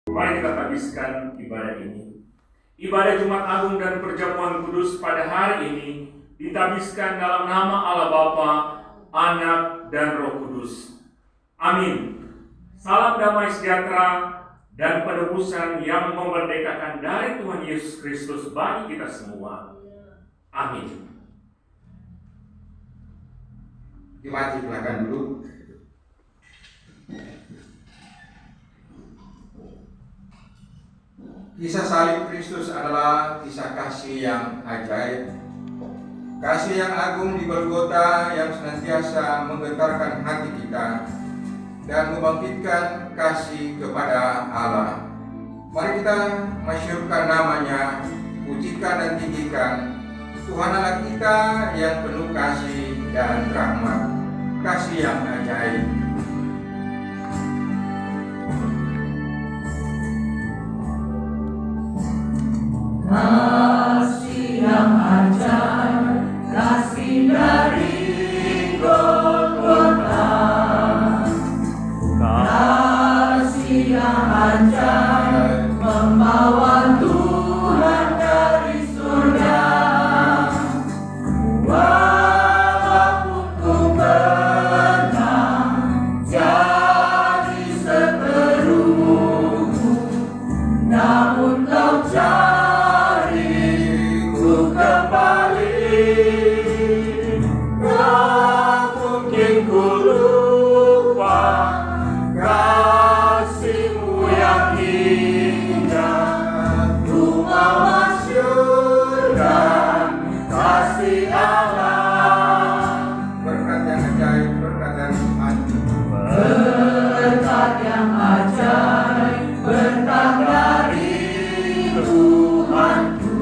Mari kita habiskan ibadah ini. Ibadah Jumat Agung dan Perjamuan Kudus pada hari ini ditabiskan dalam nama Allah Bapa, Anak, dan Roh Kudus. Amin. Salam damai sejahtera dan penebusan yang memerdekakan dari Tuhan Yesus Kristus bagi kita semua. Amin. Mari silakan dulu. Kisah salib Kristus adalah kisah kasih yang ajaib, kasih yang agung di Golgota yang senantiasa menggetarkan hati kita dan membangkitkan kasih kepada Allah. Mari kita masyhurkan namanya, pujikan dan tinggikan Tuhan Allah kita yang penuh kasih dan rahmat, kasih yang ajaib. Kasih yang ajaib, kasih dari Golgota. Kasih yang ajaib, membawa Tuhan dari surga. Walaupun ku pernah jadi seterumu, namun kau cariku kembali. Tak mungkin ku lupa kasih-Mu yang indah. Ku masyhurkan kasih Allah. Berkat yang ajaib, berkat yang ajaib. Berkat yang ajaib, berkat dari Tuhanku.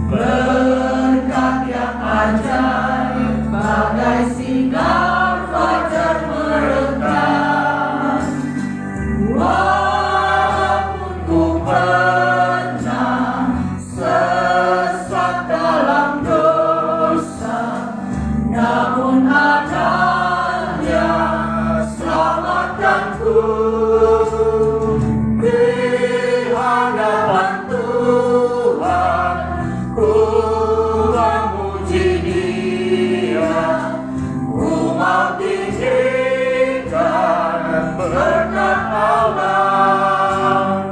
Berkat yang ajaib, bagai sinar fajar merekat. Walaupun ku pernah sesat dalam dosa, namun adanya selamatkanku. Di hadapan Tuhan ku memuji Dia, ku mau tinggikan berkat Allah.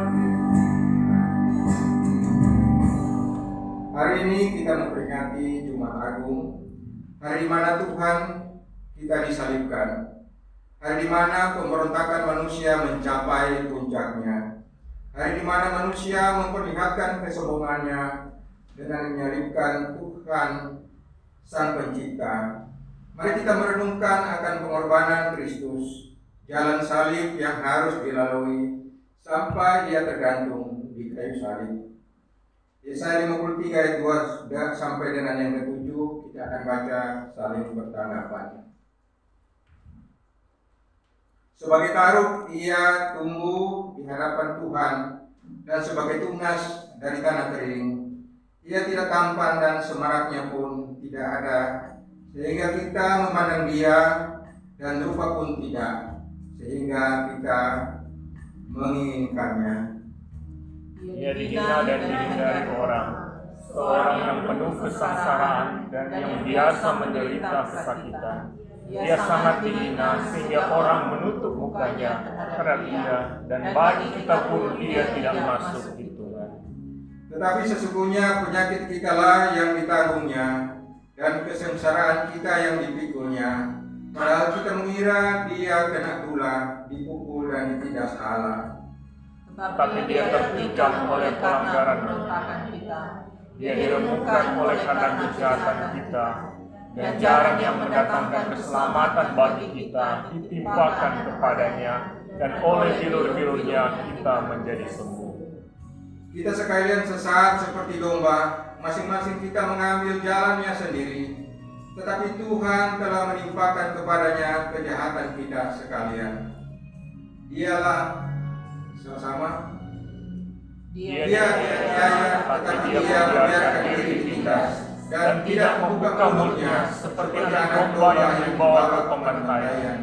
Hari ini kita memperingati Jumat Agung, hari di mana Tuhan kita disalibkan, hari di mana pemberontakan manusia mencapai puncaknya, hari di mana manusia memperlihatkan kesombongannya dengan menyalibkan Tuhan Sang Pencipta. Mari kita merenungkan akan pengorbanan Kristus, jalan salib yang harus dilalui sampai Dia tergantung di kayu salib. Yesaya 53 ayat 2 sampai dengan yang ke-7 kita akan baca saling bertanggapan. Sebagai taruk ia tumbuh di hadapan Tuhan, dan sebagai tunas dari tanah kering. Ia tidak tampan dan semaraknya pun tidak ada, sehingga kita memandang dia, dan rupa pun tidak, sehingga kita menginginkannya. Ia dihina dan dihindari orang, seorang yang penuh kesengsaraan dan yang biasa menderita kesakitan. Ia sangat dihina sehingga orang menutup mukanya terhadap dia, dan bagi kita pun dia tidak masuk hitungan. Tetapi sesungguhnya penyakit kitalah yang ditanggungnya, dan kesengsaraan kita yang dipikulnya. Padahal kita mengira dia kena tulah, dipukul dan ditindas Allah. Tapi dia tertikam oleh pelanggaran kita, dia diremukkan oleh karena kejahatan kita, dan jalan yang mendatangkan keselamatan bagi kita ditimpakan kepadanya, dan oleh bilur-bilurnya kita menjadi sembuh. Kita sekalian sesat seperti domba, masing-masing kita mengambil jalannya sendiri. Tetapi Tuhan telah menimpakan kepadanya kejahatan kita sekalian. Dialah sama-sama. Dia tetapi dia membiarkan diri ditindas dan tidak membuka mulutnya seperti anak domba yang dibawa ke pembantaian.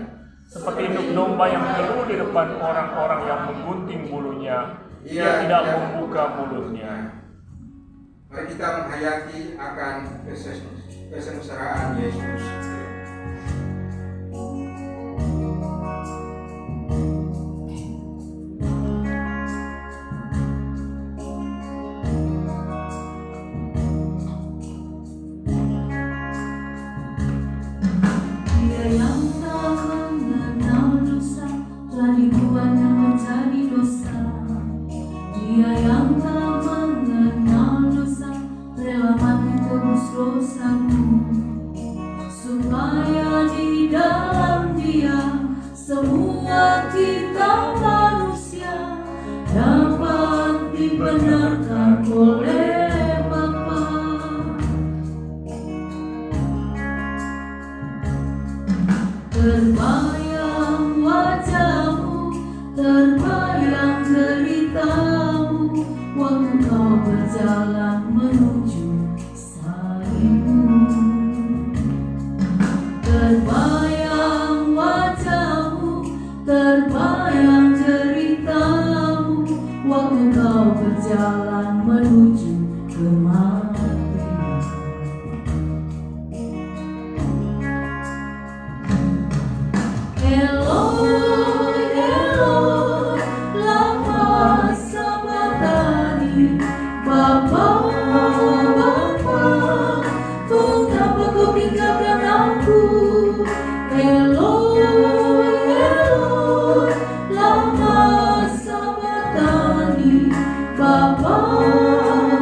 seperti induk domba yang teduh di depan orang-orang yang menggunting bulunya. Ia tidak membuka mulutnya. Mari kita menghayati akan kesengsaraan Yesus. Dia yang tak mengenal dosa telah dibuatnya menjadi dosa. Dia yang tak mengenal dosa rela mati tebus dosaku, supaya di dalam Dia semua kita manusia dapat dibenarkan oleh Bapa. Terbayang wajahmu, terbayang deritamu, waktu kau berjalan menuju salibmu. Terbayang wajahmu, terbayang deritamu, waktu kau berjalan menuju kematian. Eloi, Eloi, lama sabachthani. Bapa, Bapa, mengapa kau tinggalkan aku? Eloi, Eloi, lama sabachthani. Bapa,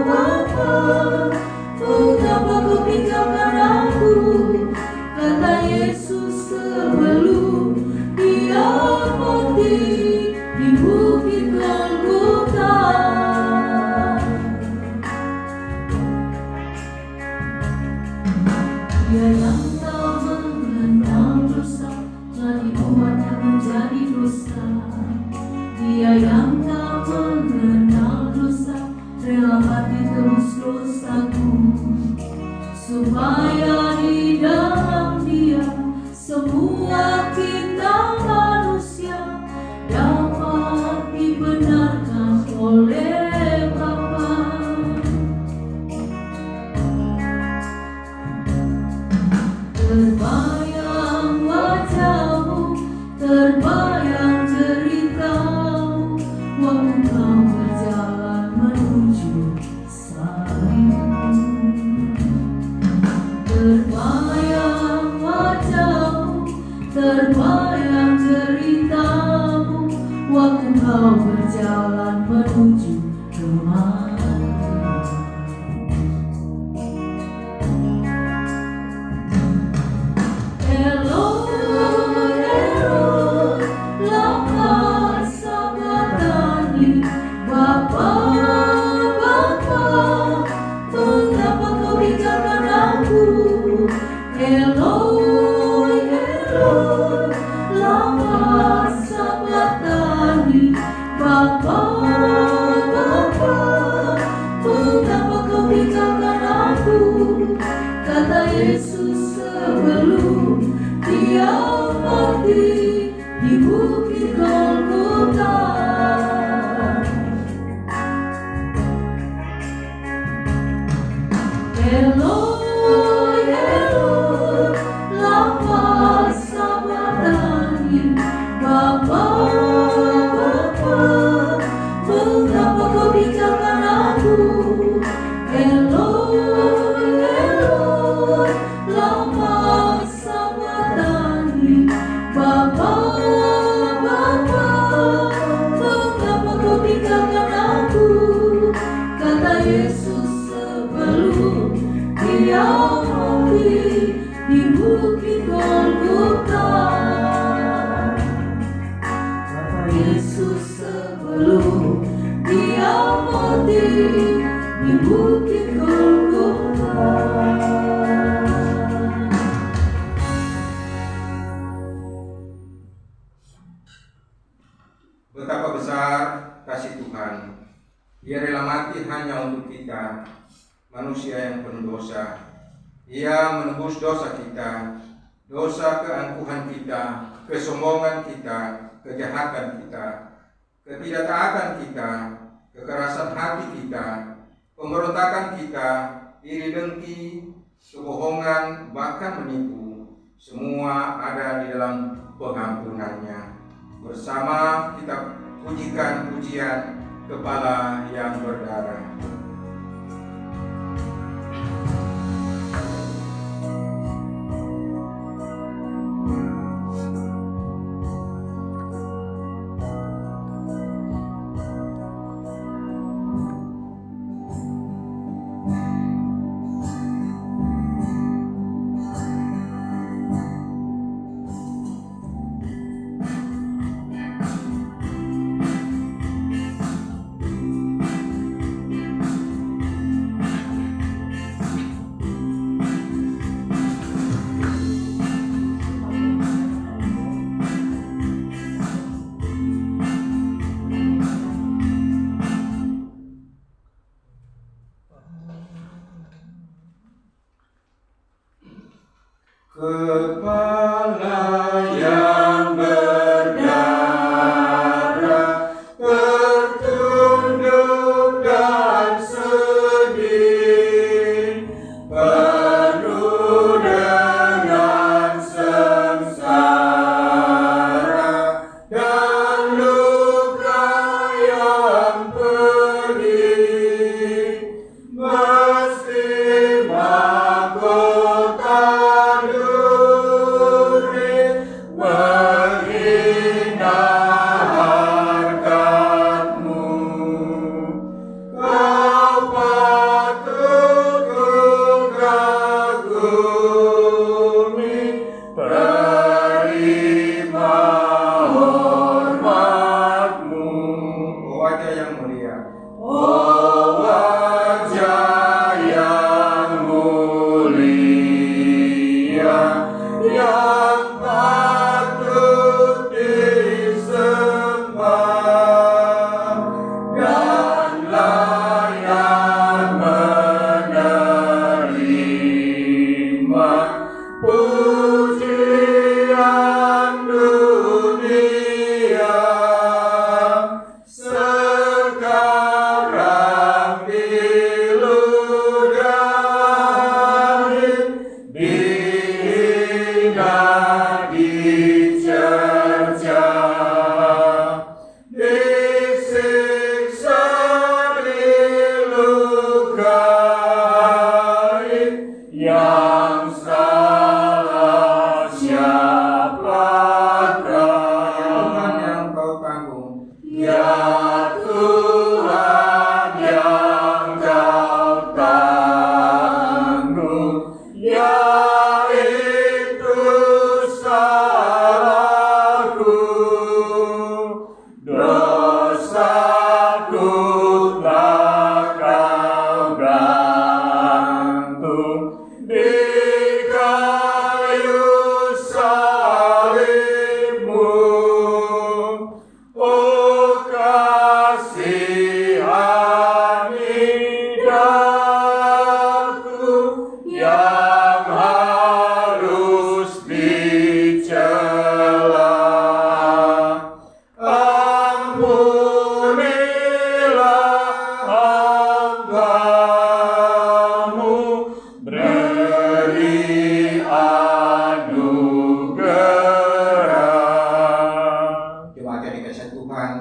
Bapa, mengapa kau tinggalkan aku? Kata Yesus sebelum Dia mati di bukit Golgota. Dia yang tak mengenal dosa telah dibuatnya menjadi dosa. Dia yang tak mengenal dosa rela mati tebus dosaku, supaya di dalam Dia semua kita manusia dapat dibenarkan oleh Bapa. Terbayang wajahmu, terbayang deritamu, waktu kau berjalan menuju salibmu. Terbayang wajahmu, terbayang deritamu, waktu kau berjalan menuju kematian. Eloi, Eloi, lama sabachthani. Bapa, Bapa, mengapa kau tinggalkan aku? Eloi, Eloi, lama sabachthani. Bapa, Bapa, mengapa kau tinggalkan aku? Kata Yesus sebelum Dia mati di bukit Golgota. Eloi, Eloi, lama sabachthani. Bapa, Bapa, mengapa kau tinggalkan aku? Eloi, Eloi, lama sabachthani. Bapa, Bapa, mengapa kau tinggalkan aku? Kata Yesus sebelum Dia mati di bukit Golgota. Kata Yesus sebelum Dia mati di bukit Golgota. Betapa besar kasih Tuhan. Dia rela mati hanya untuk kita, manusia yang penuh dosa. Ia menebus dosa kita, dosa keangkuhan kita, kesombongan kita, kejahatan kita, ketidaktaatan kita, kekerasan hati kita, pemberontakan kita, iri dengki, kebohongan, bahkan menipu, semua ada di dalam pengampunannya. Bersama kita pujikan pujian Kepala yang berdarah. Kepala yang berdarah, tertunduk dan sedih, penuh dengan sengsara dan luka yang pedih, mesti mahkota menghina harkat-Mu. Kau patut kukagumi, terima hormat-Mu. Oh wajah yang mulia, oh wajah yang mulia, yang patut disembah dan layak menerima pujian dunia, sekarang diludahi, dihina, dicerca, disiksa, dilukai, yang salah siapakah yang Kau tanggung? Ya Tuhan yang Kau tanggung, yaitu salahku, dosaku telah Kau gantung di kayu salib-Mu. Oh kasihani daku yang harus dicela, ampunilah hamba-Mu, beri anugerah. Jemaat yang dikasihi Tuhan,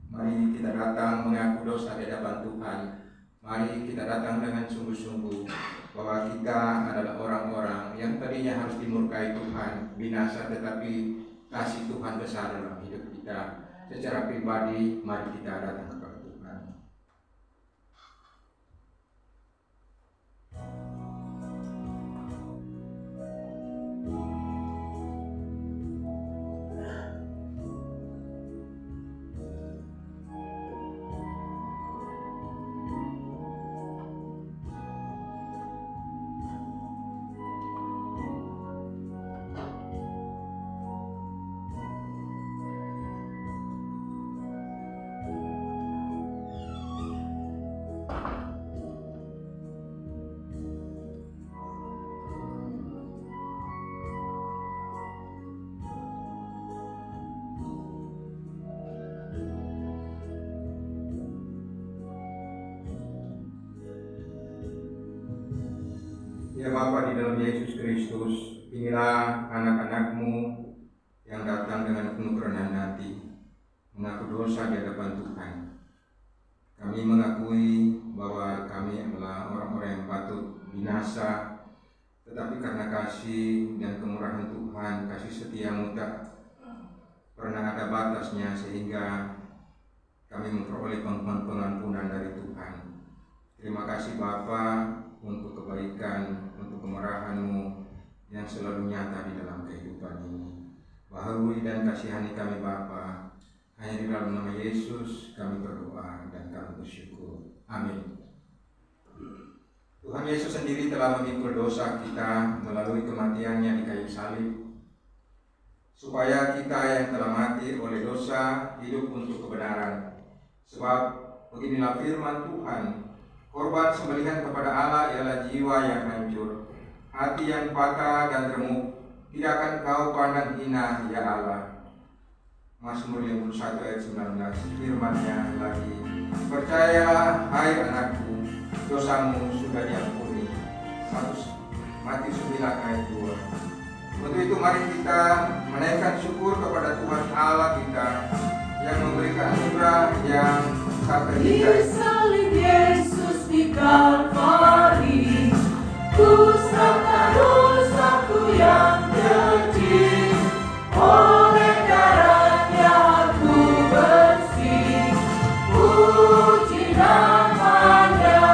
mari kita datang mengaku dosa di hadapan Tuhan. Mari kita datang dengan sungguh-sungguh bahwa kita adalah orang-orang yang tadinya harus dimurkai Tuhan, binasa, tetapi kasih Tuhan besar dalam hidup kita. Secara pribadi, mari kita datang kepada Tuhan. Ya Bapa di dalam Yesus Kristus, inilah anak-anak-Mu yang datang dengan penuh kerendahan hati, mengaku dosa di hadapan Tuhan. Kami mengakui bahwa kami adalah orang-orang yang patut binasa, tetapi karena kasih dan kemurahan Tuhan, kasih setia-Mu tak pernah ada batasnya, sehingga kami memperoleh pengampunan dari Tuhan. Terima kasih Bapa untuk kebaikan, untuk kemurahan-Mu yang selalu nyata di dalam kehidupan ini. Baharui dan kasihani kami Bapa. Hanya di dalam nama Yesus kami berdoa dan kami bersyukur. Amin. Tuhan Yesus sendiri telah memikul dosa kita melalui kematian-Nya di kayu salib, supaya kita yang telah mati oleh dosa hidup untuk kebenaran. Sebab beginilah firman Tuhan, korban sembelihan kepada Allah ialah jiwa yang hancur, hati yang patah dan remuk. Tidak akan Kau pandang hina, ya Allah. Mazmur 51 ayat 19, firman-Nya lagi, percayalah hai anakku, dosamu sudah diampuni. Matius 9 ayat 2. Untuk itu mari kita menaikkan syukur kepada Tuhan Allah kita yang memberikan anugerah yang tak Di terhingga. salib Yesus di Kalvari, ku serahkan dosaku yang keji. Oleh darah-Nya aku bersih, puji nama-Nya,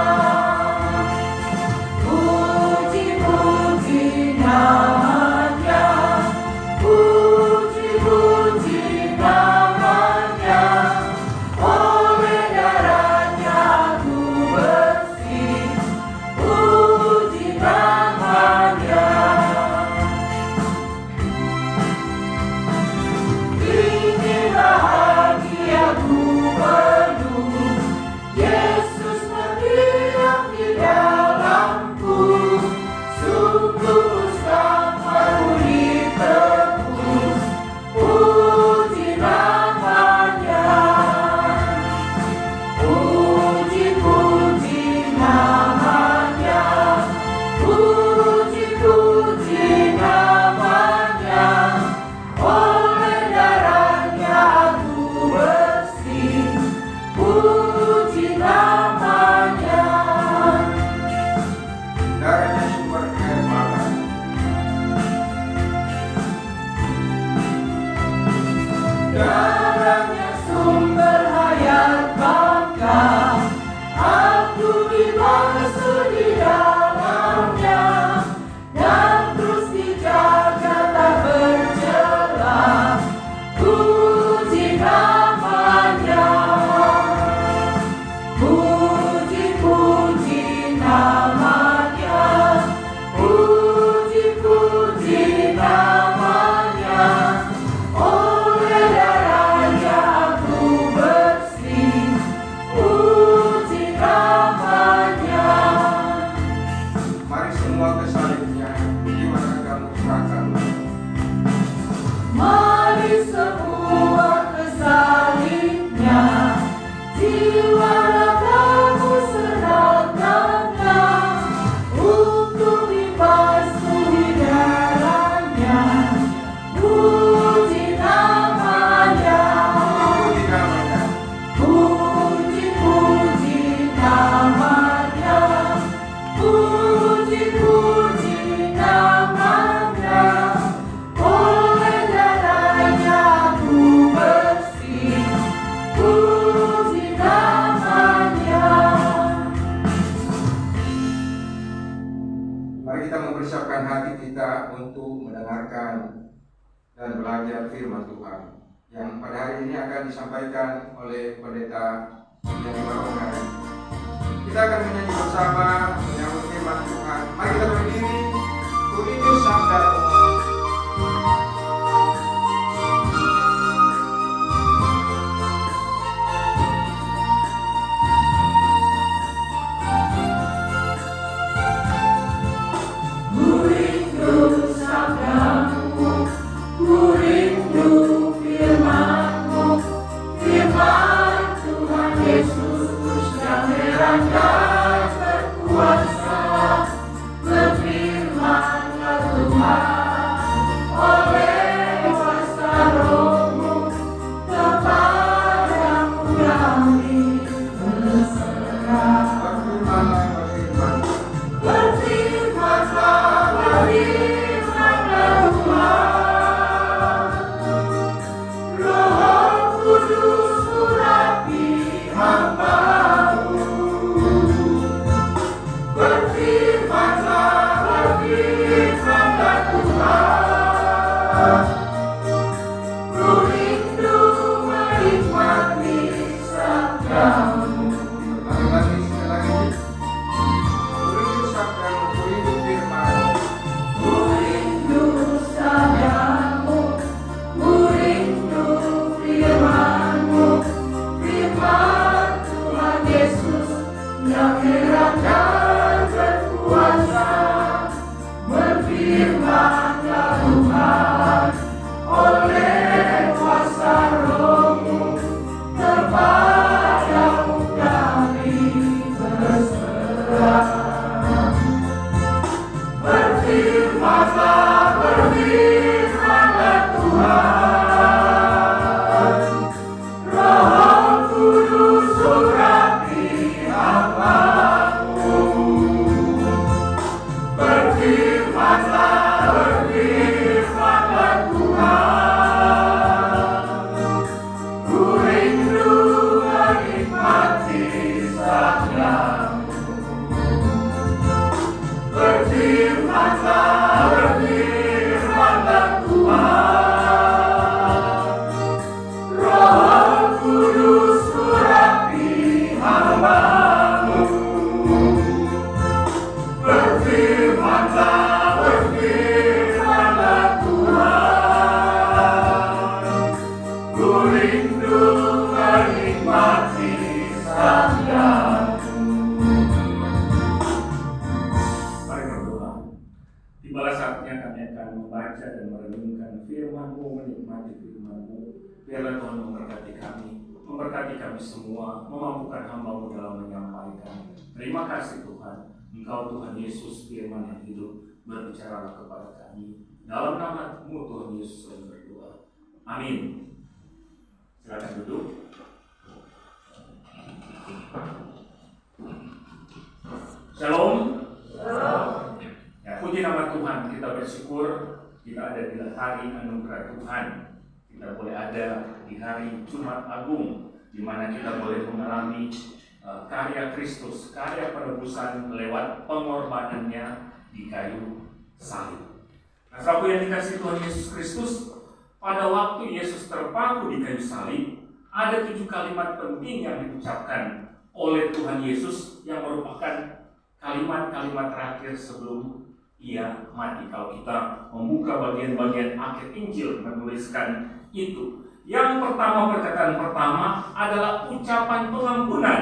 puji-puji nama-Nya, puji-puji nama-Nya. Oleh darah-Nya aku bersih, puji nama-Nya. Ini bahagiaku penuh, Yesus berdiam di dalamku. Sungguh usahaku ditebus, puji nama-Nya, puji-puji nama-Nya, puji-puji nama-Nya. Oleh darah-Nya aku bersih, puji nama-Nya. Darahnya sumber air mata. Darahnya sumber hayat bangga, aku dibasuh di dalamnya, dan terus dijaga tak bercela, puji nama-Nya, puji-puji nama-Nya, puji-puji nama-Nya. Oleh darah-Nya aku bersih, puji nama-Nya. Mari semua ke salibnya, jiwa kamu serahkanlah. Mari semua ke salibnya, jiwa ragamu serahkanlah, untuk dibasuhi darah-Nya, puji nama-Nya, Puji namanya. puji-puji nama-Nya, puji-puji nama-Nya. Oleh darah-Nya aku bersih, puji nama-Nya. Mari kita mempersiapkan hati kita untuk mendengarkan dan belajar firman Tuhan yang pada hari ini akan disampaikan oleh pendeta yang Barongan. Kita akan menyanyi bersama menyambut firman Tuhan. Mari kita berdiri, tujuh sabdamu. Ku rindu sabdamu, ku rindu firman-Mu, firman Tuhan Yesus yang heran dan berkuasa, memberi sabdamu. Mari berdoa. Tibalah saatnya kami akan membaca dan merenungkan firman-Mu, menikmati firman-Mu. Biarlah Tuhan memberkati kami semua, memampukan hamba-Mu dalam menyampaikan. Terima kasih Tuhan, Engkau Tuhan Yesus firman yang hidup, berbicaralah kepada kami. Dalam nama-Mu Tuhan Yesus kami berdoa. Amin. Silakan duduk. Shalom. Ya, puji nama Tuhan, kita bersyukur kita ada di hari anugerah Tuhan. Kita boleh ada di hari Jumat Agung, di mana kita boleh mengalami karya Kristus, karya penebusan lewat pengorbanannya di kayu salib. Nah, saudara yang dikasihi Tuhan Yesus Kristus, pada waktu Yesus terpaku di kayu salib, ada 7 kalimat penting yang diucapkan oleh Tuhan Yesus yang merupakan kalimat-kalimat terakhir sebelum Ia mati. Kalau kita membuka bagian-bagian akhir Injil menuliskan itu. Yang pertama, perkataan pertama adalah ucapan pengampunan.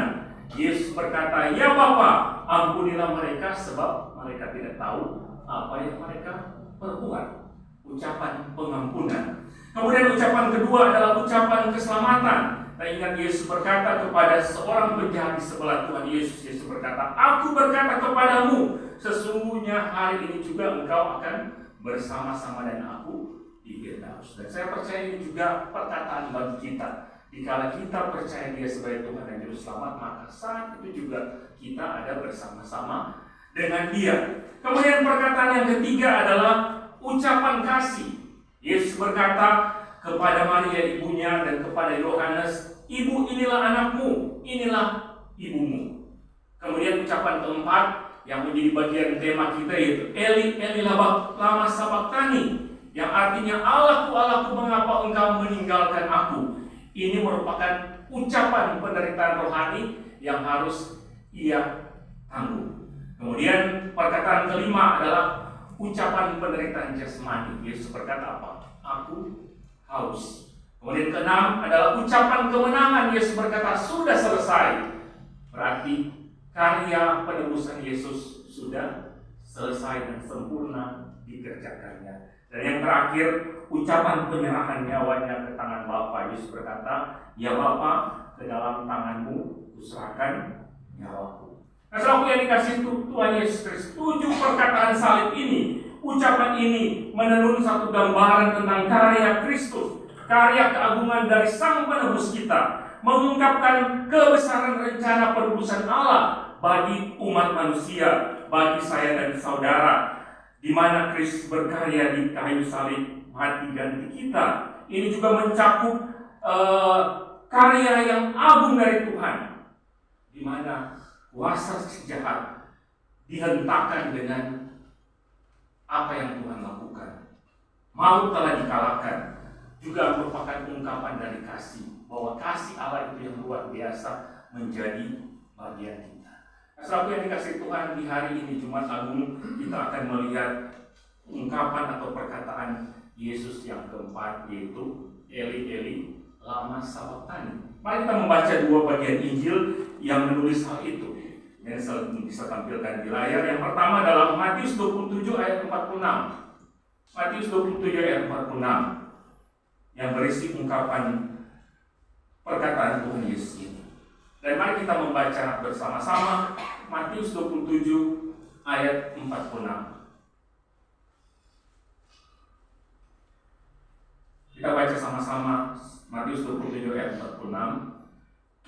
Yesus berkata, "Ya Bapa, ampunilah mereka sebab mereka tidak tahu apa yang mereka perbuat." Ucapan pengampunan. Kemudian ucapan kedua adalah ucapan keselamatan. Kita ingat Yesus berkata kepada seorang penjahat di sebelah Tuhan Yesus. Yesus berkata, "Aku berkata kepadamu, sesungguhnya hari ini juga engkau akan bersama-sama dengan aku di Firdaus." Dan saya percaya ini juga perkataan bagi kita. Dikala kita percaya Dia sebagai Tuhan dan Juru Selamat, maka saat itu juga kita ada bersama-sama dengan Dia. Kemudian perkataan yang ketiga adalah ucapan kasih. Yesus berkata kepada Maria ibunya dan kepada Yohanes, "Ibu, inilah anakmu, inilah ibumu." Kemudian ucapan keempat yang menjadi bagian tema kita yaitu Eli, Eli lama sabachthani, yang artinya Allahku, Allahku, mengapa engkau meninggalkan aku. Ini merupakan ucapan penderitaan rohani yang harus ia tanggung. Kemudian perkataan kelima adalah ucapan penderitaan jasmani. Yesus berkata apa? "Aku haus." Kemudian keenam adalah ucapan kemenangan. Yesus berkata, "Sudah selesai." Berarti karya penebusan Yesus sudah selesai dan sempurna dikerjakannya. Dan yang terakhir, ucapan penyerahan nyawanya ke tangan Bapa. Yesus berkata, "Ya Bapa, ke dalam tanganmu kuserahkan nyawaku." Nah, saudara yang dikasih Tuhan Yesus Kristus, 7 perkataan salib ini, ucapan ini menenun satu gambaran tentang karya Kristus, karya keagungan dari Sang Penebus kita, mengungkapkan kebesaran rencana penebusan Allah bagi umat manusia, bagi saya dan saudara, di mana Kristus berkarya di kayu salib, mati ganti kita. Ini juga mencakup karya yang agung dari Tuhan, di mana kuasa jahat dihentakkan dengan apa yang Tuhan lakukan. Maut telah dikalahkan, juga merupakan ungkapan dari kasih, bahwa kasih Allah itu yang luar biasa menjadi bagian kita. Saudara yang dikasih Tuhan, di hari ini Jumat Agung kita akan melihat ungkapan atau perkataan Yesus yang keempat, yaitu Eli, Eli lama sabachthani. Mari kita membaca 2 bagian Injil yang menulis hal itu. Yang bisa tampilkan di layar. Yang pertama adalah Matius 27 ayat 46. Matius 27 ayat 46 yang berisi ungkapan perkataan Tuhan Yesus ini. Dan mari kita membaca bersama-sama Matius 27 ayat 46. Kita baca sama-sama Matius 27 ayat 46.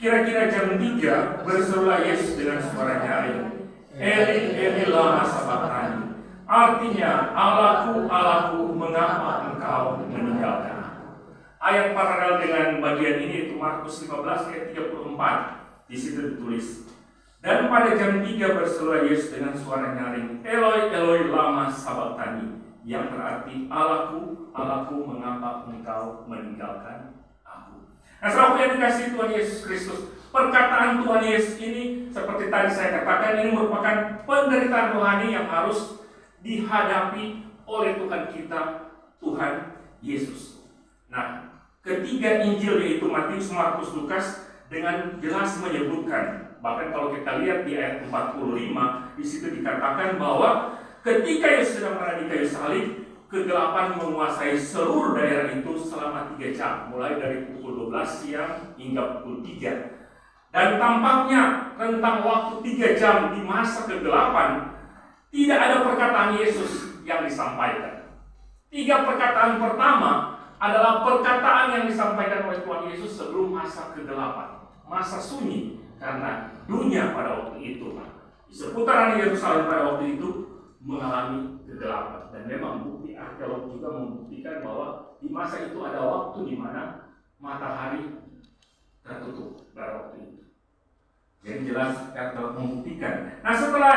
Kira-kira jam 3 berserulah Yesus dengan suara nyaring, "Eli, Eli lama sabachthani." Artinya, "Allahku, Allahku, mengapa engkau meninggalkan aku." Ayat paralel dengan bagian ini itu Markus 15 ayat 34. Di situ ditulis, "Dan pada jam 3 berserulah Yesus dengan suara nyaring, 'Eloi, Eloi lama sabachthani,' yang berarti, 'Allahku, Allahku, mengapa engkau meninggalkan aku.'" Nah, saudara yang dikasihi Tuhan Yesus Kristus, perkataan Tuhan Yesus ini seperti tadi saya katakan, ini merupakan penderitaan rohani yang harus dihadapi oleh Tuhan kita, Tuhan Yesus. Nah, ketiga Injil yaitu Matius, Markus, Lukas dengan jelas menyebutkan, bahkan kalau kita lihat di ayat 45, di situ dikatakan bahwa ketika Yesus sedang berada di kayu salib, kegelapan menguasai seluruh daerah itu selama 3 jam, mulai dari pukul 12 siang hingga pukul 3. Dan tampaknya rentang waktu 3 jam di masa kegelapan, tidak ada perkataan Yesus yang disampaikan. 3 perkataan pertama adalah perkataan yang disampaikan oleh Tuhan Yesus sebelum masa kegelapan, masa sunyi, karena dunia pada waktu itu, di seputaran Yerusalem pada waktu itu mengalami kegelapan. Dan memang bukti arkeolog juga membuktikan bahwa di masa itu ada waktu di mana matahari tertutup pada waktu itu. Jadi jelas arkeolog membuktikan. Nah, setelah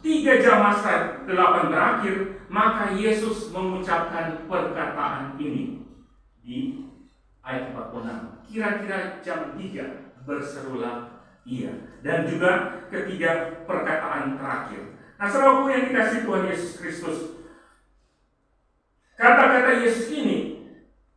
3 jam masa kegelapan berakhir, maka Yesus mengucapkan perkataan ini di ayat 46. Kira-kira jam 3 berserulah ia. Dan juga ketiga perkataan terakhir. Nah, saudaraku yang dikasihi Tuhan Yesus Kristus, kata-kata Yesus ini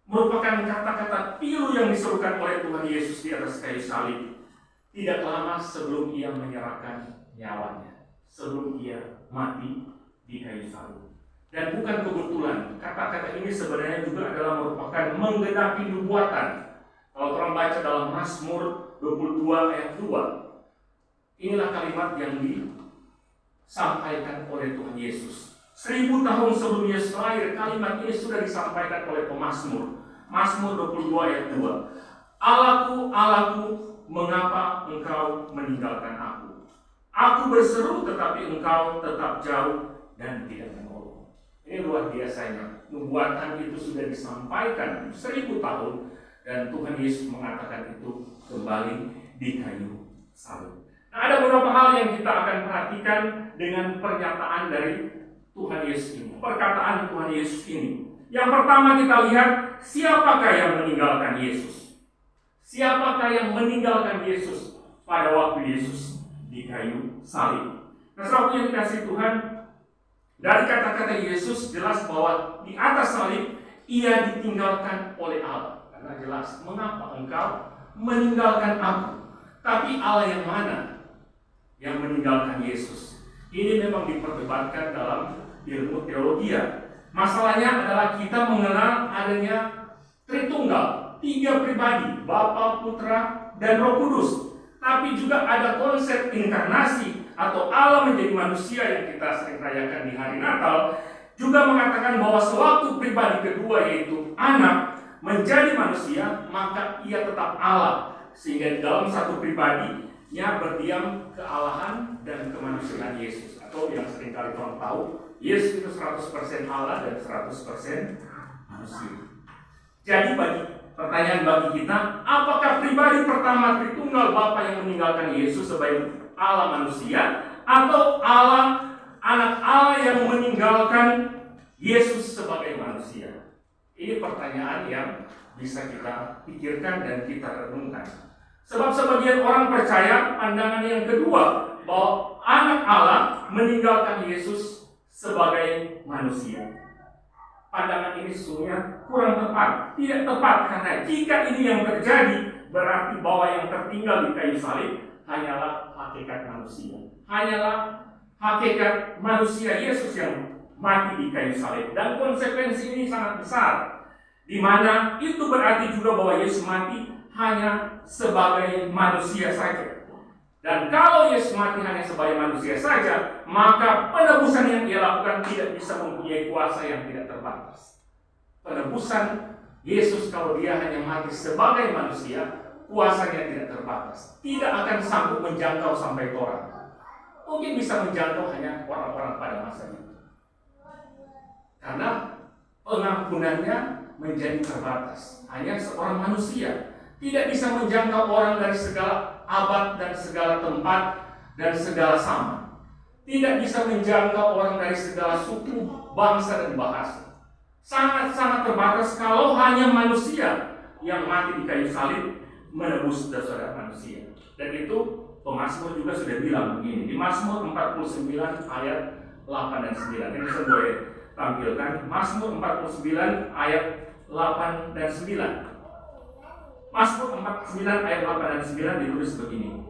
merupakan kata-kata pilu yang diserukan oleh Tuhan Yesus di atas kayu salib. Tidak lama sebelum ia menyerahkan nyawanya, sebelum ia mati di kayu salib. Dan bukan kebetulan, kata-kata ini sebenarnya juga adalah merupakan menggenapi nubuatan. Kalau orang baca dalam Mazmur 22 ayat 2, inilah kalimat yang disampaikan oleh Tuhan Yesus. 1000 tahun sebelum Yesus lahir, kalimat ini sudah disampaikan oleh pemazmur. Mazmur 22 ayat 2. Allahku, Allahku, mengapa engkau meninggalkan aku? Aku berseru tetapi engkau tetap jauh dan tidak menolong. Ini luar biasanya. Nubuatan itu sudah disampaikan 1000 tahun dan Tuhan Yesus mengatakan itu kembali di kayu salib. Nah, ada beberapa hal yang kita akan perhatikan dengan pernyataan dari Tuhan Yesus ini, perkataan Tuhan Yesus ini. Yang pertama kita lihat, siapakah yang meninggalkan Yesus? Siapakah yang meninggalkan Yesus pada waktu Yesus di kayu salib? Nah, saudara yang dikasihi Tuhan, dari kata-kata Yesus jelas bahwa di atas salib ia ditinggalkan oleh Allah. Karena jelas, mengapa engkau meninggalkan aku? Tapi Allah yang mana yang meninggalkan Yesus? Ini memang diperdebatkan dalam ilmu teologi. Masalahnya adalah kita mengenal adanya Tritunggal, 3 pribadi, Bapa, Putra, dan Roh Kudus. Tapi juga ada konsep inkarnasi atau Allah menjadi manusia yang kita sering rayakan di hari Natal, juga mengatakan bahwa sewaktu pribadi kedua yaitu anak menjadi manusia, maka ia tetap Allah. Sehingga dalam satu pribadinya berdiam kealahan dan kemanusiaan Yesus. Atau yang sering kali orang tahu, Yesus itu 100% Allah dan 100% manusia. Jadi pertanyaan bagi kita, apakah pribadi pertama Tritunggal Bapa yang meninggalkan Yesus sebagai Allah manusia, atau Allah anak Allah yang meninggalkan Yesus sebagai manusia? Ini pertanyaan yang bisa kita pikirkan dan kita renungkan. Sebab sebagian orang percaya pandangan yang kedua, bahwa anak Allah meninggalkan Yesus sebagai manusia. Pandangan ini sesungguhnya kurang tepat, tidak tepat, karena jika ini yang terjadi, berarti bahwa yang tertinggal di kayu salib hanyalah hakikat manusia. Hanyalah hakikat manusia Yesus yang mati di kayu salib. Dan konsekuensi ini sangat besar, di mana itu berarti juga bahwa Yesus mati hanya sebagai manusia saja. Dan kalau Yesus mati hanya sebagai manusia saja, maka penebusan yang ia lakukan tidak bisa mempunyai kuasa yang tidak terbatas. Penebusan Yesus kalau dia hanya mati sebagai manusia, kuasanya tidak terbatas. Tidak akan sanggup menjangkau sampai Torah. Mungkin bisa menjangkau hanya orang-orang pada masa itu. Karena pengampunannya menjadi terbatas. Hanya seorang manusia. Tidak bisa menjangkau orang dari segala abad dan segala tempat dan segala sama. Tidak bisa menjangkau orang dari segala suku, bangsa, dan bahasa. Sangat-sangat terbatas kalau hanya manusia yang mati di kayu salib menebus dosa manusia. Dan itu pemazmur juga sudah bilang begini. Di Mazmur 49 ayat 8 dan 9. Ini saya boleh tampilkan. Mazmur 49 ayat 8 dan 9. Mazmur 49 ayat 8 dan 9 ditulis begini.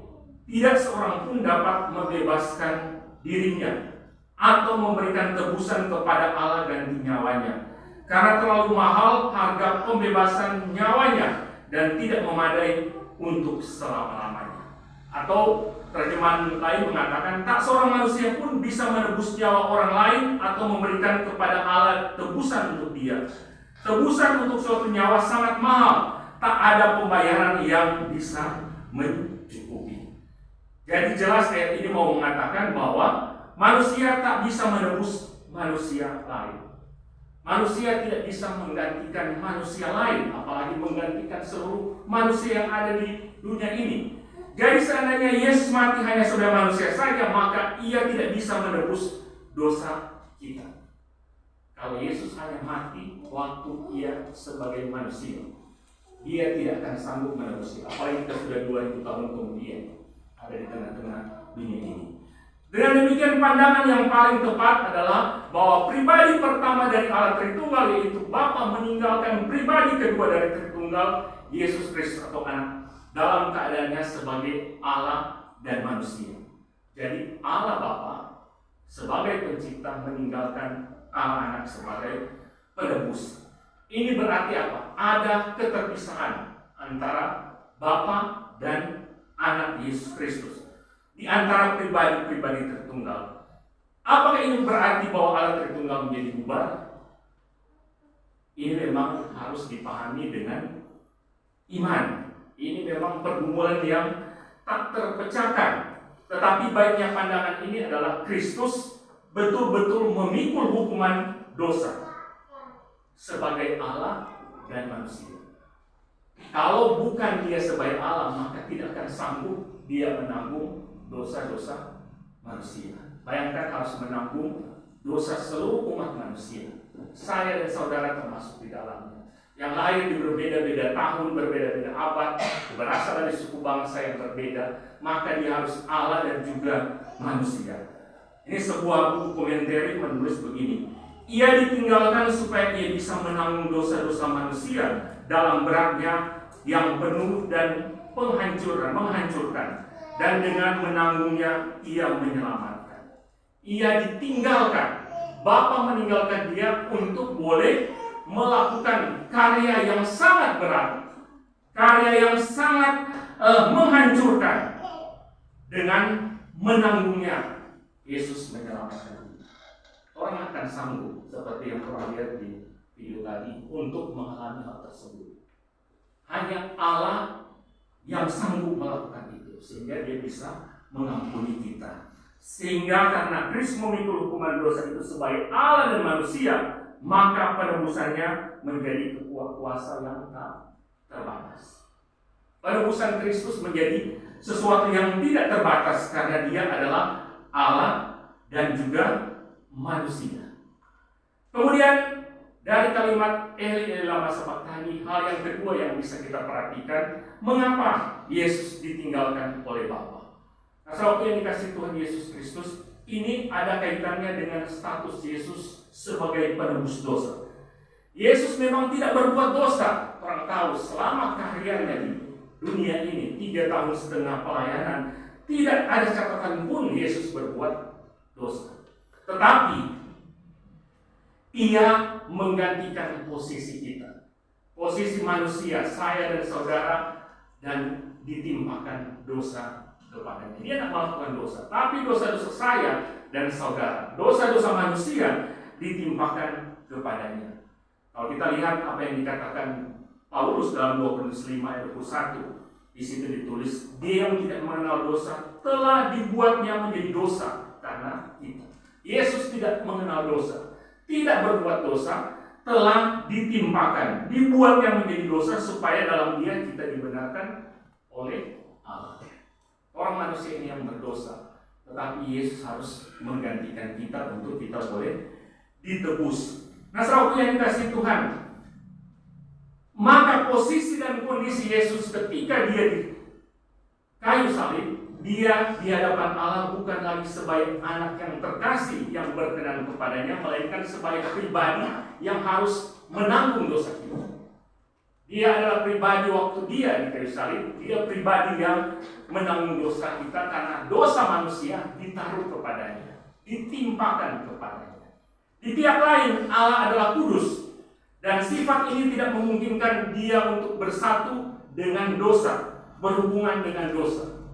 Tidak seorang pun dapat membebaskan dirinya atau memberikan tebusan kepada Allah ganti nyawanya. Karena terlalu mahal harga pembebasan nyawanya dan tidak memadai untuk selama-lamanya. Atau terjemahan lain mengatakan, tak seorang manusia pun bisa menebus nyawa orang lain atau memberikan kepada Allah tebusan untuk dia. Tebusan untuk suatu nyawa sangat mahal, tak ada pembayaran yang bisa mencukupi. Jadi jelas ayat ini mau mengatakan bahwa manusia tak bisa menebus manusia lain. Manusia tidak bisa menggantikan manusia lain, apalagi menggantikan seluruh manusia yang ada di dunia ini. Jadi seandainya Yesus mati hanya sebagai manusia saja, maka ia tidak bisa menebus dosa kita. Kalau Yesus hanya mati waktu ia sebagai manusia, dia tidak akan sanggup menebus kita. Apalagi kita sudah 2000 tahun kemudian ada di tengah-tengah dunia ini. Dengan demikian pandangan yang paling tepat adalah bahwa pribadi pertama dari Allah Tritunggal, yaitu Bapa, meninggalkan pribadi kedua dari Tritunggal, Yesus Kristus atau Anak, dalam keadaannya sebagai Allah dan manusia. Jadi Allah Bapa sebagai pencipta meninggalkan Allah Anak sebagai penebus. Ini berarti apa? Ada keterpisahan antara Bapa dan Anak Yesus Kristus di antara pribadi-pribadi Tritunggal. Apakah ini berarti bahwa Allah Tritunggal menjadi bubar? Ini memang harus dipahami dengan iman. Ini memang pergumulan yang tak terpecahkan. Tetapi baiknya pandangan ini adalah Kristus betul-betul memikul hukuman dosa sebagai Allah dan manusia. Kalau bukan dia sebagai Allah, maka tidak akan sanggup dia menanggung dosa-dosa manusia. Bayangkan harus menanggung dosa seluruh umat manusia. Saya dan saudara termasuk di dalamnya. Yang lain di berbeda-beda tahun, berbeda-beda abad, berasal dari suku bangsa yang berbeda, maka dia harus Allah dan juga manusia. Ini sebuah buku komentari menulis begini. Ia ditinggalkan supaya ia bisa menanggung dosa-dosa manusia dalam beratnya yang penuh dan menghancurkan. Dan dengan menanggungnya ia menyelamatkan. Ia ditinggalkan. Bapa meninggalkan dia untuk boleh melakukan karya yang sangat berat, karya yang sangat menghancurkan. Dengan menanggungnya Yesus menyelamatkan. Orang akan sanggup seperti yang pernah lihat di video tadi untuk mengalami hal tersebut. Hanya Allah yang sanggup melakukan itu, sehingga dia bisa mengampuni kita. Sehingga karena Kristus memikul hukuman dosa itu sebagai Allah dan manusia, maka penebusannya menjadi kuasa yang tak terbatas. Penebusan Kristus menjadi sesuatu yang tidak terbatas karena dia adalah Allah dan juga manusia. Kemudian dari kalimat Eli Eli lama sabachthani, hal yang kedua yang bisa kita perhatikan, mengapa Yesus ditinggalkan oleh Bapa. Nah, waktu yang dikasih Tuhan Yesus Kristus, ini ada kaitannya dengan status Yesus sebagai penebus dosa. Yesus memang tidak berbuat dosa. Orang tahu selama karyanya di dunia ini 3,5 tahun pelayanan, tidak ada catatan pun Yesus berbuat dosa. Tetapi ia menggantikan posisi kita, posisi manusia, saya dan saudara, dan ditimpakan dosa kepadanya. Dia tidak melakukan dosa, tapi dosa-dosa saya dan saudara, dosa-dosa manusia ditimpakan kepadanya. Kalau kita lihat apa yang dikatakan Paulus dalam 2 Korintus 5 ayat 21, di situ ditulis, dia yang tidak mengenal dosa telah dibuatnya menjadi dosa karena kita. Yesus tidak mengenal dosa, tidak berbuat dosa, telah ditimpakan, dibuatnya menjadi dosa supaya dalam dia kita dibenarkan oleh Allah. Orang manusia ini yang berdosa, tetapi Yesus harus menggantikan kita untuk kita boleh ditebus. Nah, saudara yang dikasihi Tuhan, maka posisi dan kondisi Yesus ketika dia di kayu salib, dia di hadapan Allah bukan lagi sebagai anak yang terkasih yang berkenan kepadanya, melainkan sebagai pribadi yang harus menanggung dosa kita. Dia adalah pribadi waktu dia di kayu salib. Dia pribadi yang menanggung dosa kita karena dosa manusia ditaruh kepadanya, ditimpakan kepadanya. Di pihak lain, Allah adalah kudus. Dan sifat ini tidak memungkinkan dia untuk bersatu dengan dosa, berhubungan dengan dosa.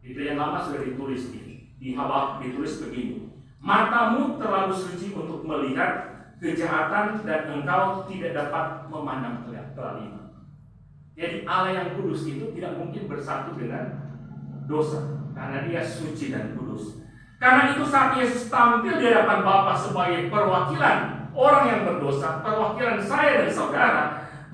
Itu yang lama sudah ditulis di Habakuk, ditulis begini. Matamu terlalu suci untuk melihat kejahatan dan engkau tidak dapat memandang kelaliman. Jadi Allah yang kudus itu tidak mungkin bersatu dengan dosa karena dia suci dan kudus. Karena itu saat Yesus tampil di hadapan Bapa sebagai perwakilan orang yang berdosa, perwakilan saya dan saudara,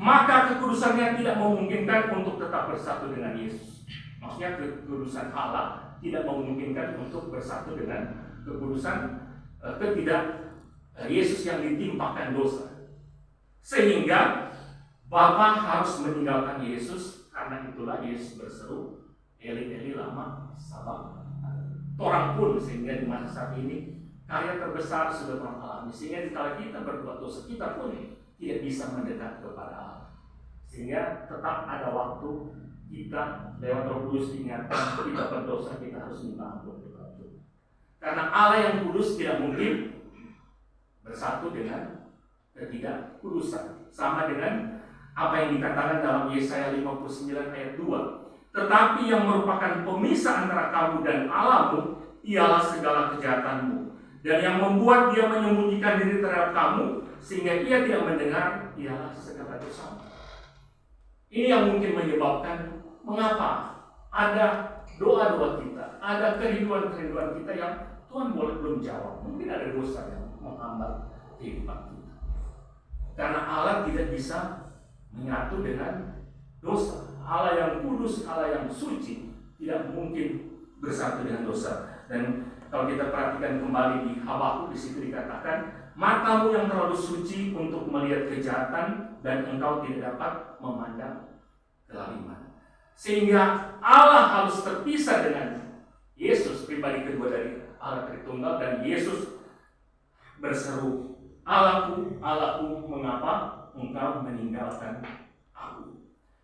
maka kekudusannya tidak memungkinkan untuk tetap bersatu dengan Yesus. Maksudnya kekudusan Allah tidak memungkinkan untuk bersatu dengan kekudusan Yesus yang ditimpakan dosa. Sehingga Bapa harus meninggalkan Yesus, karena itulah Yesus berseru, Eli Eli lama sabachthani. Orang pun sehingga di masa saat ini karya terbesar sudah Tuhan alami, sehingga dikala kita berbuat dosa kita pun tidak bisa mendekat kepada Allah. Sehingga tetap ada waktu kita lewat Roh Kudus diingatkan kita berdosa, kita harus minta ampun kepada Tuhan. Karena Allah yang kudus tidak mungkin bersatu dengan ketidakkudusan. Sama dengan apa yang dikatakan dalam Yesaya 59 ayat 2. Tetapi yang merupakan pemisah antara kamu dan Allahmu ialah segala kejahatanmu, dan yang membuat dia menyembunyikan diri terhadap kamu sehingga ia tidak mendengar ialah segala dosamu. Ini yang mungkin menyebabkan mengapa ada doa-doa kita, ada kerinduan-kerinduan kita yang Tuhan belum jawab. Mungkin ada dosa yang menghambat kehidupan kita. Karena Allah tidak bisa menyatu dengan dosa. Allah yang kudus, Allah yang suci tidak mungkin bersatu dengan dosa. Dan kalau kita perhatikan kembali di Habakuk, di situ dikatakan, matamu yang terlalu suci untuk melihat kejahatan dan engkau tidak dapat memandang kelaliman. Sehingga Allah harus terpisah dengan Yesus, pribadi kedua dari Allah Tritunggal, dan Yesus berseru, Allahku, Allahku, mengapa engkau meninggalkan aku?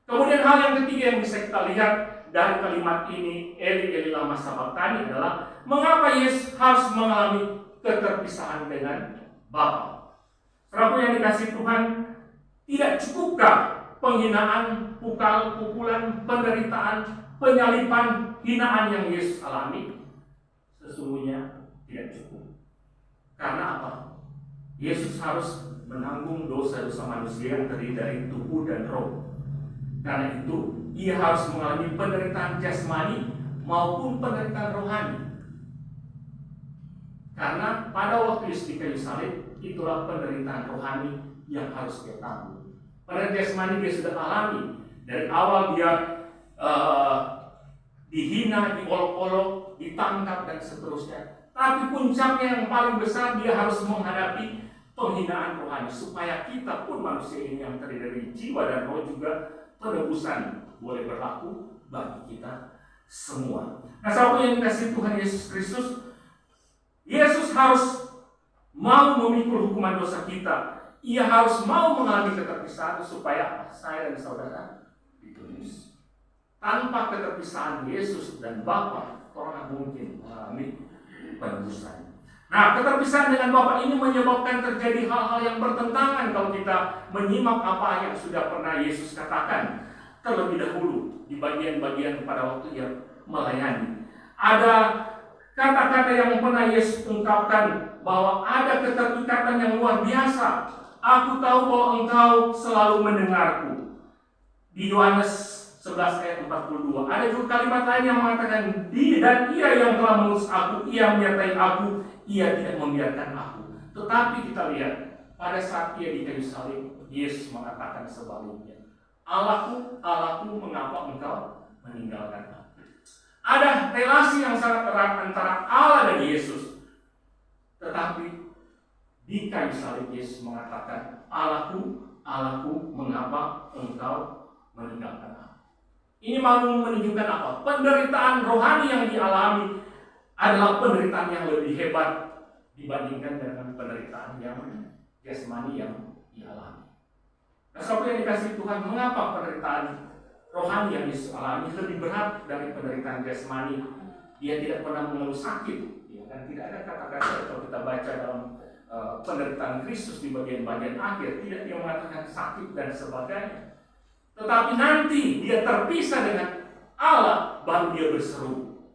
Kemudian hal yang ketiga yang bisa kita lihat dari kalimat ini, Eli Eli lama sabachthani, adalah mengapa Yesus harus mengalami keterpisahan dengan Bapa. Saudaraku yang dikasihi Tuhan, tidak cukupkah penghinaan, pukulan, penderitaan, penyalipan, hinaan yang Yesus alami? Sesungguhnya tidak cukup. Karena apa? Yesus harus menanggung dosa-dosa manusia yang terdiri dari tubuh dan roh. Karena itu, ia harus mengalami penderitaan jasmani maupun penderitaan rohani. Karena pada waktu Yesus di kayu salib, itulah penderitaan rohani yang harus dia tanggung. Penderitaan jasmani dia sudah alami. Dari awal dia dihina, diolok-olok, ditangkap, dan seterusnya. Tapi puncaknya yang paling besar, dia harus menghadapi penghinaan rohani. Supaya kita pun manusia ini yang terdiri dari jiwa dan roh juga penebusan boleh berlaku bagi kita semua. Nah, sahabat yang dikasihi Tuhan Yesus Kristus, Yesus harus mau memikul hukuman dosa kita. Ia harus mau mengalami keterpisahan supaya saya dan saudara ditulis. Tanpa keterpisahan Yesus dan Bapa, orang mungkin mengalami penebusan. Nah, keterpisahan dengan Bapa ini menyebabkan terjadi hal-hal yang bertentangan kalau kita menyimak apa yang sudah pernah Yesus katakan terlebih dahulu di bagian-bagian pada waktu yang melayani. Ada kata-kata yang pernah Yesus ungkapkan bahwa ada keterikatan yang luar biasa. Aku tahu bahwa engkau selalu mendengarku. Di Yohanes 11 ayat 42. Ada juga kalimat lain yang mengatakan, dan ia yang telah mengutus aku, ia menyertai aku, ia tidak membiarkan aku. Tetapi kita lihat, pada saat ia di kayu salib, Yesus mengatakan sebaliknya. Allahku, Allahku, mengapa engkau meninggalkan aku? Ada relasi yang sangat erat antara Allah dan Yesus. Tetapi di kayu salib Yesus mengatakan, Allahku, Allahku, mengapa engkau meninggalkan aku? Ini mau menunjukkan apa? Penderitaan rohani yang dialami adalah penderitaan yang lebih hebat dibandingkan dengan penderitaan yang jasmani yang dialami. Nah, saudara yang dikasihi Tuhan, mengapa penderitaan rohani yang Yesus alami lebih berat dari penderitaan jasmani? Dia tidak pernah mengeluh sakit, ya, dan tidak ada kata-kata kalau kita baca dalam penderitaan Kristus di bagian-bagian akhir, tidak dia mengatakan sakit dan sebagainya. Tetapi nanti dia terpisah dengan Allah, baru dia berseru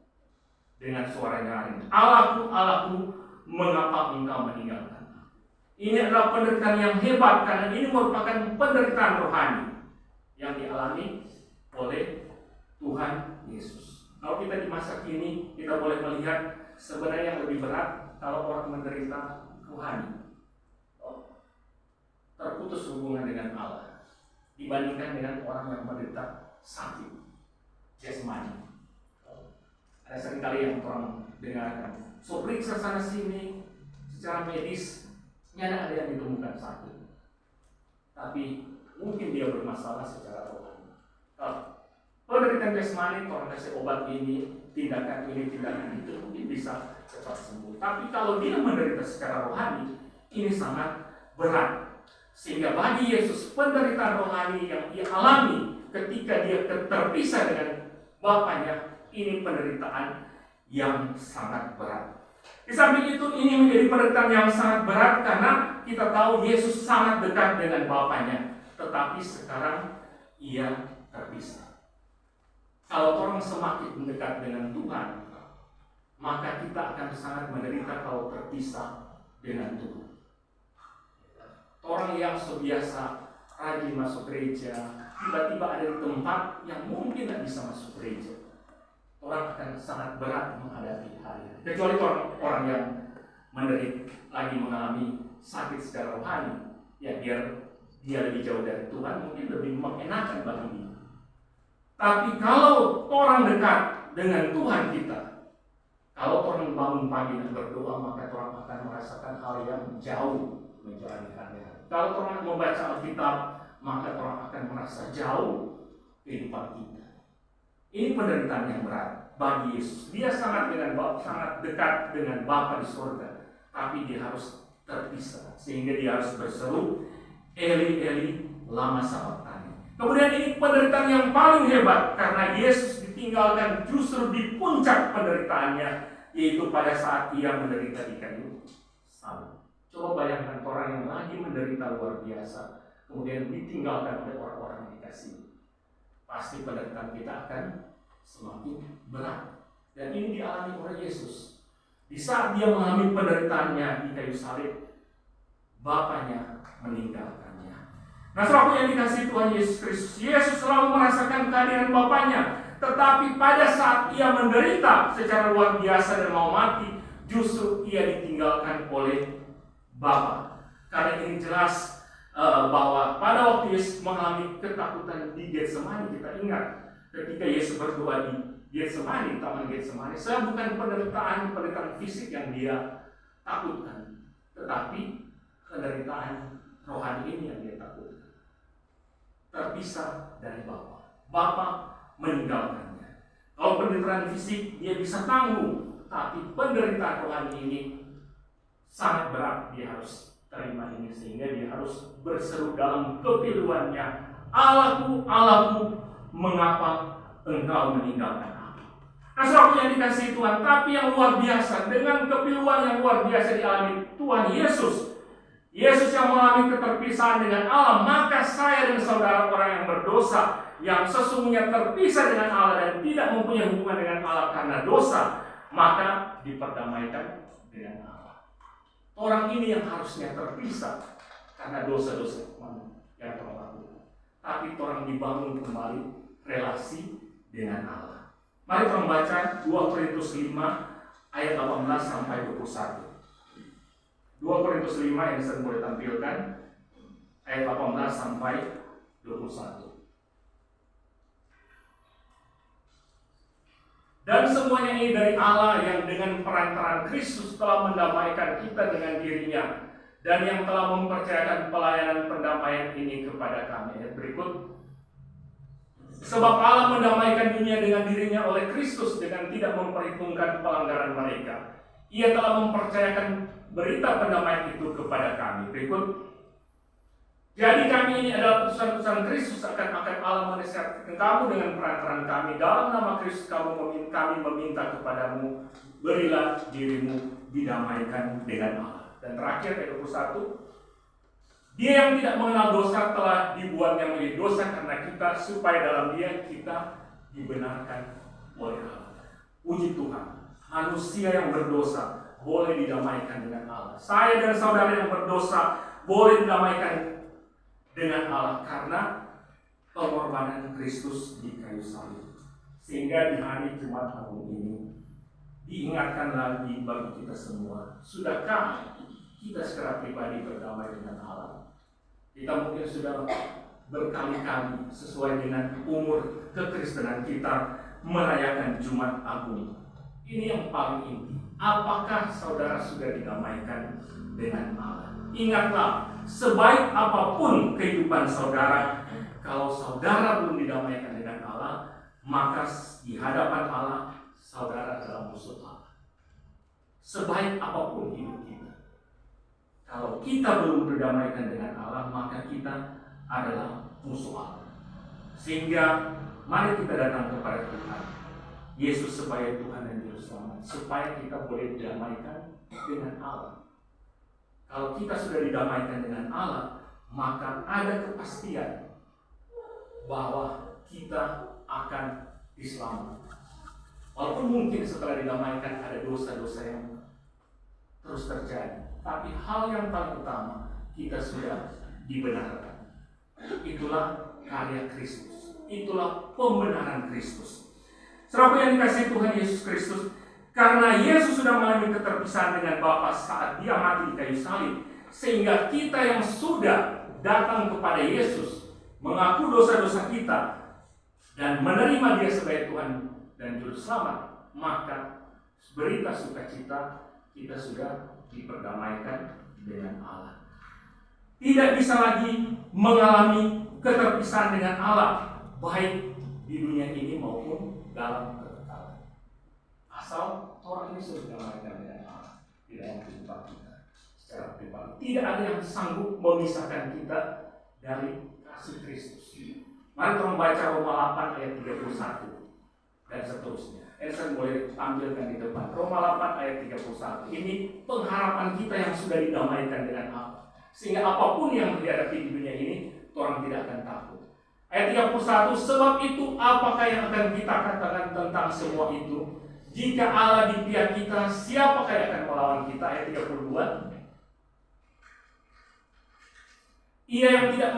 dengan suara nyaring, Allahku, Allahku, mengapa engkau meninggalkan? Ini adalah penderitaan yang hebat, karena ini merupakan penderitaan rohani yang dialami oleh Tuhan Yesus. Kalau kita di masa kini, kita boleh melihat sebenarnya yang lebih berat kalau orang menderita rohani, terputus hubungan dengan Allah, dibandingkan dengan orang yang menderita sakit jasmani. Ada seringkali yang orang dengarkan, so periksa sana sini secara medis, nyata ada yang ditemukan sakit, tapi mungkin dia bermasalah secara rohani. Penderitaan jasmani, orang kasih obat ini, tindakan ini, tindakan itu, mungkin bisa cepat sembuh. Tapi kalau dia menderita secara rohani, ini sangat berat. Sehingga bagi Yesus, penderitaan rohani yang dia alami ketika dia terpisah dengan Bapaknya, ini penderitaan yang sangat berat. Di samping itu, ini menjadi penderitaan yang sangat berat karena kita tahu Yesus sangat dekat dengan Bapaknya, tetapi sekarang ia terpisah. Kalau orang semakin mendekat dengan Tuhan, maka kita akan sangat menderita kalau terpisah dengan Tuhan. Orang yang sebiasa rajin masuk gereja, tiba-tiba ada di tempat yang mungkin tidak bisa masuk gereja, orang akan sangat berat menghadapi hari. Kecuali orang yang menderita lagi mengalami sakit secara rohani, ya biar dia lebih jauh dari Tuhan, mungkin lebih mengenakan bagi dia. Tapi kalau orang dekat dengan Tuhan kita, kalau orang bangun pagi dan berdoa, maka orang akan merasakan hal yang jauh menjalanikannya. Kalau orang membaca Alkitab, maka orang akan merasa jauh kehidupan kita. Ini penderitaan yang berat bagi Yesus. Dia sangat dekat dengan Bapa di surga, tapi dia harus terpisah, sehingga dia harus berseru, Eli, Eli, lama sabachthani. Kemudian ini penderitaan yang paling hebat, karena Yesus ditinggalkan justru di puncak penderitaannya, yaitu pada saat ia menderita di kayu salib. Coba bayangkan orang yang lagi menderita luar biasa, kemudian ditinggalkan oleh orang-orang yang dikasihi. Pasti penderitaan kita akan semakin berat. Dan ini dialami oleh Yesus. Di saat dia mengalami penderitaannya di kayu salib, Bapaknya meninggalkannya. Nah, saudara yang dikasihi Tuhan Yesus Kristus, Yesus selalu merasakan kehadiran Bapaknya, tetapi pada saat ia menderita secara luar biasa dan mau mati, justru ia ditinggalkan oleh Bapa. Karena ini jelas bahwa pada waktu Yesus mengalami ketakutan di Getsemani, kita ingat ketika Yesus berdoa di Getsemani, taman Getsemani, saya bukan penderitaan fisik yang dia takutkan, tetapi penderitaan rohani ini yang dia takutkan. Terpisah dari Bapa. Bapa meninggalkannya. Kalau penderitaan fisik dia bisa tanggung, tapi penderitaan rohani ini sangat berat, dia harus terima ini, sehingga dia harus berseru dalam kepiluannya, Allahku, Allahku, mengapa engkau meninggalkan aku? Nah, saudara yang dikasihi Tuhan, tapi yang luar biasa, dengan kepiluan yang luar biasa dialami Tuhan Yesus yang mengalami keterpisahan dengan Allah, maka saya dan saudara orang yang berdosa, yang sesungguhnya terpisah dengan Allah dan tidak mempunyai hubungan dengan Allah karena dosa, maka diperdamaikan dengan Allah. Orang ini yang harusnya terpisah karena dosa-dosa yang telah lakukan, tapi orang dibangun kembali relasi dengan Allah. Mari kita membaca 2 Korintus 5 ayat 18 sampai 21. 2 Korintus 5 yang saya boleh tampilkan ayat 18 sampai 21. Dan semuanya ini dari Allah yang dengan perantaraan Kristus telah mendamaikan kita dengan dirinya, dan yang telah mempercayakan pelayanan pendamaian ini kepada kami. Ayat berikut. Sebab Allah mendamaikan dunia dengan dirinya oleh Kristus dengan tidak memperhitungkan pelanggaran mereka. Ia telah mempercayakan berita pendamaian itu kepada kami. Berikut. Jadi kami ini adalah utusan-utusan Kristus akan Allah menasihatkan kamu dengan perantaraan kami. Dalam nama Kristus kami meminta kepadamu, berilah dirimu didamaikan dengan Allah. Dan terakhir ayat 21, Dia yang tidak mengenal dosa telah dibuatnya menjadi dosa karena kita, supaya dalam Dia kita dibenarkan oleh Allah. Puji Tuhan, manusia yang berdosa boleh didamaikan dengan Allah. Saya dan saudara yang berdosa boleh didamaikan dengan Allah karena pengorbanan Kristus di kayu salib. Sehingga di hari Jumat Agung ini diingatkan lagi bagi kita semua, sudahkah kita secara pribadi berdamai dengan Allah? Kita mungkin sudah berkali-kali sesuai dengan umur kekristenan kita merayakan Jumat Agung. Ini yang paling inti. Apakah saudara sudah didamaikan dengan Allah? Ingatlah, sebaik apapun kehidupan saudara, kalau saudara belum didamaikan dengan Allah, maka di hadapan Allah, saudara adalah musuh Allah. Sebaik apapun hidup kita, kalau kita belum berdamaikan dengan Allah, maka kita adalah musuh Allah. Sehingga mari kita datang kepada Tuhan Yesus sebagai Tuhan dan Juru Selamat, supaya kita boleh didamaikan dengan Allah. Kalau kita sudah didamaikan dengan Allah, maka ada kepastian bahwa kita akan diselamatkan. Walaupun mungkin setelah didamaikan ada dosa-dosa yang terus terjadi, tapi hal yang paling utama, kita sudah dibenarkan. Itulah karya Kristus, itulah pembenaran Kristus. Saudara yang dikasihi Tuhan Yesus Kristus, karena Yesus sudah mengalami keterpisahan dengan Bapa saat Dia mati di kayu salib, sehingga kita yang sudah datang kepada Yesus, mengaku dosa-dosa kita, dan menerima Dia sebagai Tuhan dan Juru Selamat, maka berita sukacita, kita sudah diperdamaikan dengan Allah. Tidak bisa lagi mengalami keterpisahan dengan Allah, baik di dunia ini maupun dalam kekekalan. Asal orang ini sudah didamaikan dengan Allah di dalam kehidupan kita secara pribadi. Tidak ada yang sanggup memisahkan kita dari kasih Kristus. Mari kita membaca Roma 8 ayat 31 dan seterusnya. Saya boleh tampilkan di depan. Roma 8 ayat 31. Ini pengharapan kita yang sudah didamaikan dengan Allah. Sehingga apapun yang dihadapi di dunia ini, orang tidak akan takut. Ayat 31, sebab itu apakah yang akan kita katakan tentang semua itu? Jika Allah di pihak kita, siapakah yang akan melawan kita? Ayat 32. Ia yang tidak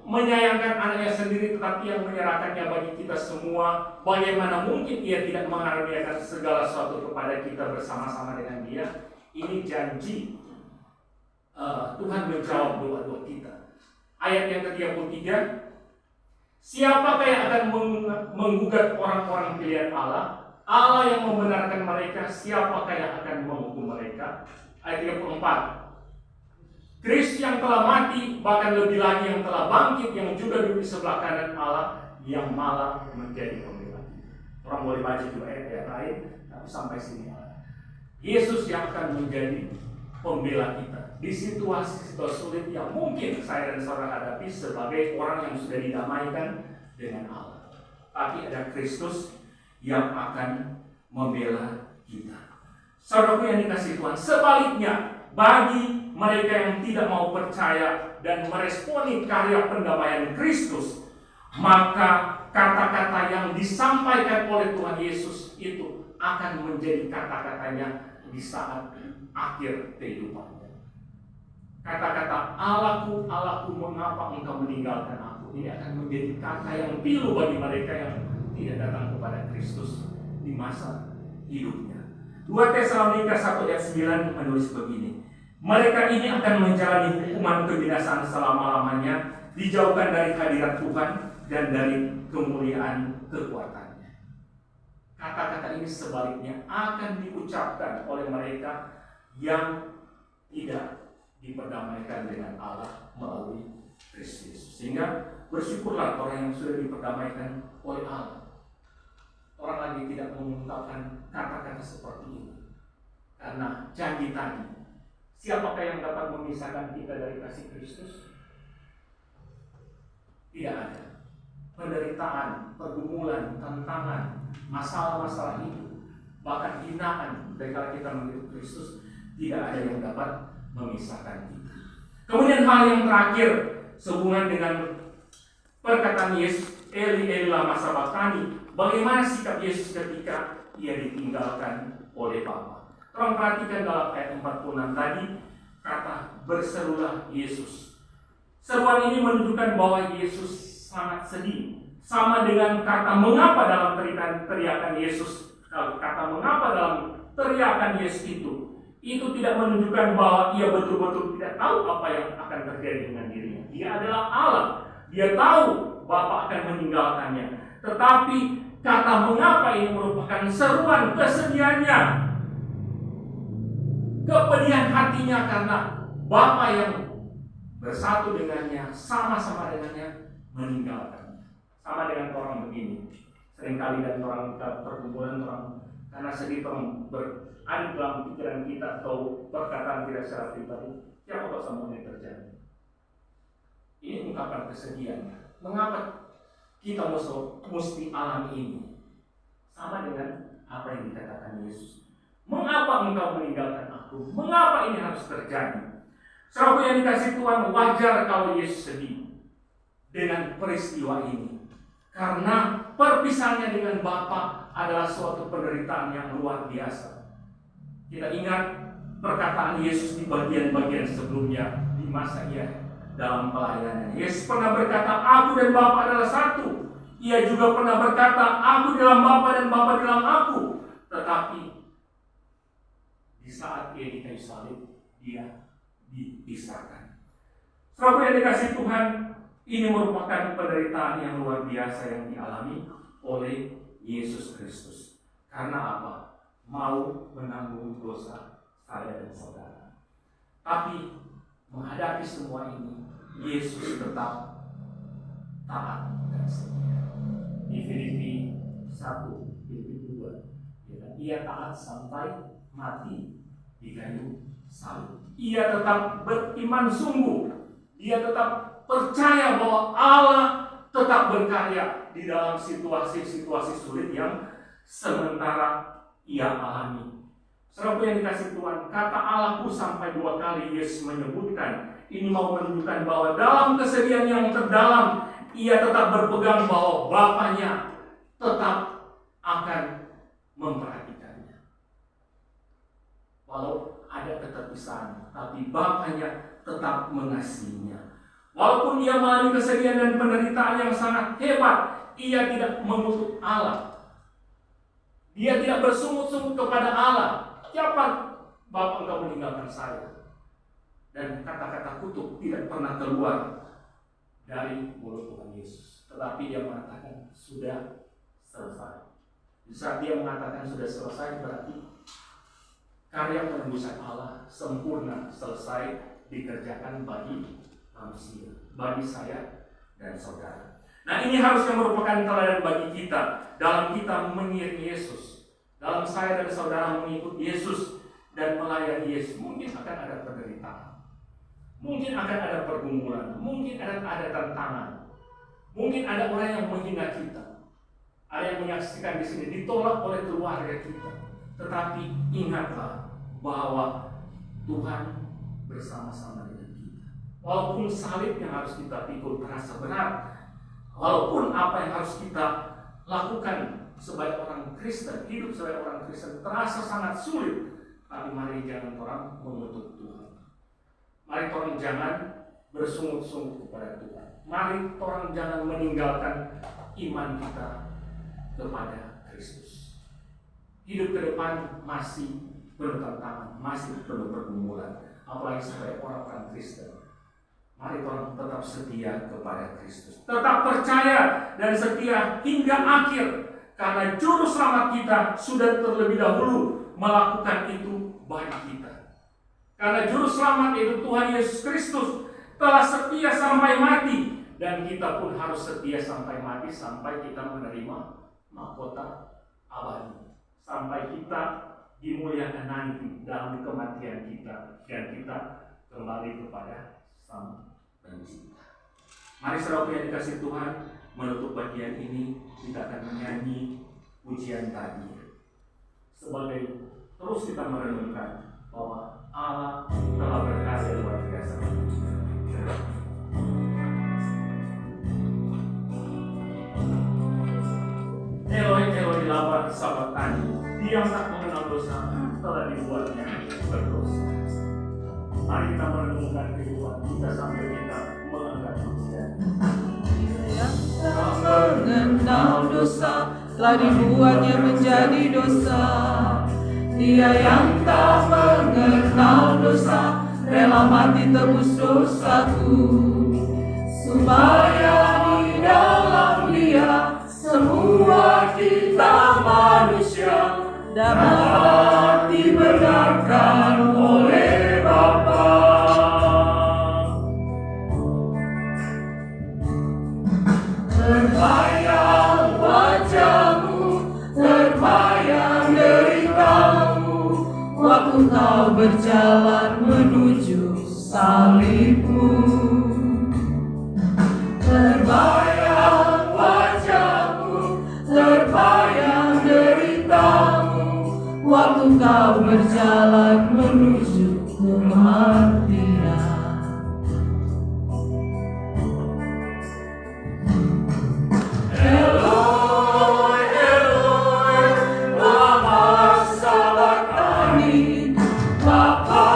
menyayangkan anaknya sendiri, tetapi yang menyerahkannya bagi kita semua, bagaimana mungkin Ia tidak mengaruniakan segala sesuatu kepada kita bersama-sama dengan Dia? Ini janji Tuhan menjawab doa-doa kita. Ayat yang ke-33, siapakah yang akan menggugat orang-orang pilihan Allah? Allah yang membenarkan mereka, siapakah yang akan menghukum mereka? Ayat 34, Kristus yang telah mati, bahkan lebih lagi yang telah bangkit, yang juga duduk di sebelah kanan Allah, yang malah menjadi pembela kita. Orang boleh baca juga ayat lain, tapi sampai sini. Yesus yang akan menjadi pembela kita di situasi-situasi sulit yang mungkin saya dan saudara hadapi sebagai orang yang sudah didamaikan dengan Allah. Tapi ada Kristus yang akan membela kita. Saudaraku yang dikasihi Tuhan, sebaliknya bagi mereka yang tidak mau percaya dan meresponi karya pendamaian Kristus, maka kata-kata yang disampaikan oleh Tuhan Yesus itu akan menjadi kata-katanya di saat akhir kehidupannya. Kata-kata Allahku, Allahku, mengapa engkau meninggalkan aku? Ini akan menjadi kata yang pilu bagi mereka yang tidak datang kepada Kristus di masa hidupnya. 2 Tesalonika 1 ayat 9 menulis begini, mereka ini akan menjalani hukuman kebinasaan selama-lamanya, dijauhkan dari hadirat Tuhan dan dari kemuliaan kekuatannya. Kata-kata ini sebaliknya akan diucapkan oleh mereka yang tidak diperdamaikan dengan Allah melalui Kristus. Sehingga bersyukurlah orang yang sudah diperdamaikan oleh Allah. Orang lagi tidak mengungkapkan kata-kata seperti ini, karena janji tadi, siapakah yang dapat memisahkan kita dari kasih Kristus? Tidak ada. Penderitaan, pergumulan, tantangan, masalah-masalah hidup, bahkan hinaan dari kala kita mengikut Kristus, tidak ada yang dapat memisahkan kita. Kemudian hal yang terakhir sehubungan dengan perkataan Yesus, Eli Eli lama sabachthani, bagaimana sikap Yesus ketika ia ditinggalkan oleh Bapa. Tolong perhatikan dalam ayat 46 tadi, kata berserulah Yesus. Seruan ini menunjukkan bahwa Yesus sangat sedih. Sama dengan kata mengapa dalam teriakan Yesus. Kalau kata mengapa dalam teriakan Yesus itu tidak menunjukkan bahwa ia betul-betul tidak tahu apa yang akan terjadi dengan dirinya. Dia adalah Allah. Dia tahu Bapa akan meninggalkannya. Tetapi kata mengapa ini merupakan seruan kesedihannya, kepedihan hatinya karena Bapa yang bersatu dengannya, sama-sama dengannya, meninggalkan. Sama dengan orang begini. Seringkali dan orang kita perkumpulan orang karena sedih orang berada dalam pikiran kita atau perkataan tidak secara pribadi. Siapa tahu semua ini terjadi. Ini ungkapan kesedihan. Mengapa kita mesti alami ini? Sama dengan apa yang dikatakan Yesus. Mengapa engkau meninggalkan aku? Mengapa ini harus terjadi? Saudara yang dikasih Tuhan, wajar kalau Yesus sedih dengan peristiwa ini. Karena perpisahannya dengan Bapa adalah suatu penderitaan yang luar biasa. Kita ingat perkataan Yesus di bagian-bagian sebelumnya di masa ia dalam pelayanan. Yesus pernah berkata, aku dan Bapa adalah satu. Ia juga pernah berkata, aku dalam Bapa dan Bapa dalam aku. Tetapi di saat ia di kayu salib, dia dipisahkan. Saudara yang dikasih Tuhan, ini merupakan penderitaan yang luar biasa yang dialami oleh Yesus Kristus. Karena apa? Mau menanggung dosa saya dan saudara. Tapi menghadapi semua ini, Yesus tetap taat dan setia. Di Filipi 1, Filipi 2, ia taat sampai mati di kayu salib. Ia tetap beriman sungguh. Dia tetap percaya bahwa Allah tetap berkarya di dalam situasi-situasi sulit yang sementara ia alami. Saudara yang dikasih Tuhan, kata Allahku sampai 2 kali Yesus menyebutkan. Ini mau menunjukkan bahwa dalam kesedihan yang terdalam, ia tetap berpegang bahwa Bapaknya tetap akan memperhatikannya. Walau ada keterpisahan, tapi Bapaknya tetap mengasihinya. Walaupun ia mengalami kesedihan dan penderitaan yang sangat hebat, ia tidak mengutuk Allah. Dia tidak bersungut-sungut kepada Allah. Siapa Bapa engkau meninggalkan saya? Dan kata-kata kutuk tidak pernah keluar dari mulut Tuhan Yesus. Tetapi dia mengatakan sudah selesai. Di saat dia mengatakan sudah selesai, berarti karya penebusan Allah sempurna selesai dikerjakan bagi manusia, bagi saya dan saudara. Nah, ini harusnya merupakan teladan bagi kita dalam kita mengiringi Yesus, dalam saya dan saudara mengikut Yesus dan melayani Yesus. Mungkin akan ada penderitaan, mungkin akan ada pergumulan, mungkin ada tantangan, mungkin ada orang yang menghina kita, ada yang menyaksikan di sini ditolak oleh keluarga kita. Tetapi ingatlah bahwa Tuhan bersama-sama dengan kita. Walaupun salib yang harus kita pikul terasa berat, walaupun apa yang harus kita lakukan sebagai orang Kristen, hidup sebagai orang Kristen terasa sangat sulit, tapi mari jangan orang mengutuk Tuhan. Mari orang jangan bersungut-sungut kepada Tuhan. Mari orang jangan meninggalkan iman kita kepada Kristus. Hidup ke depan masih penuh tantangan, masih penuh pergumulan, apalagi sebagai orang-orang Kristen. Mari orang tetap setia kepada Kristus, tetap percaya dan setia hingga akhir, karena juru selamat kita sudah terlebih dahulu melakukan itu bagi kita. Karena juru selamat itu Tuhan Yesus Kristus telah setia sampai mati, dan kita pun harus setia sampai mati, sampai kita menerima mahkota abadi, sampai kita dimuliakan nanti dalam kematian kita dan kita kembali kepada Sang Pencipta. Mari saudara yang dikasih Tuhan, menutup bagian ini kita akan menyanyi pujian tadi. Sebagai terus kita merenungkan bahwa Allah telah berkarya luar biasa. Eloi, Eloi, lama sabachthani, Dia yang tak mengenal dosa telah dibuatnya berdosa. Mari kita merenungkan kehidupan kita sambil kita mengangkat pujian. Tak mengenal dosa telah dibuatnya menjadi dosa. Dia yang tak mengenal dosa rela mati tebus dosaku, supaya di dalam Dia semua kita manusia dapat dibenarkan oleh Bapa. Terbayang wajahmu, terbayang deritamu, waktu kau berjalan menuju salibmu. Terbayang wajahmu, terbayang deritamu, waktu kau berjalan menuju kematian. Eloi, Eloi, lama sabachthani. Bapa,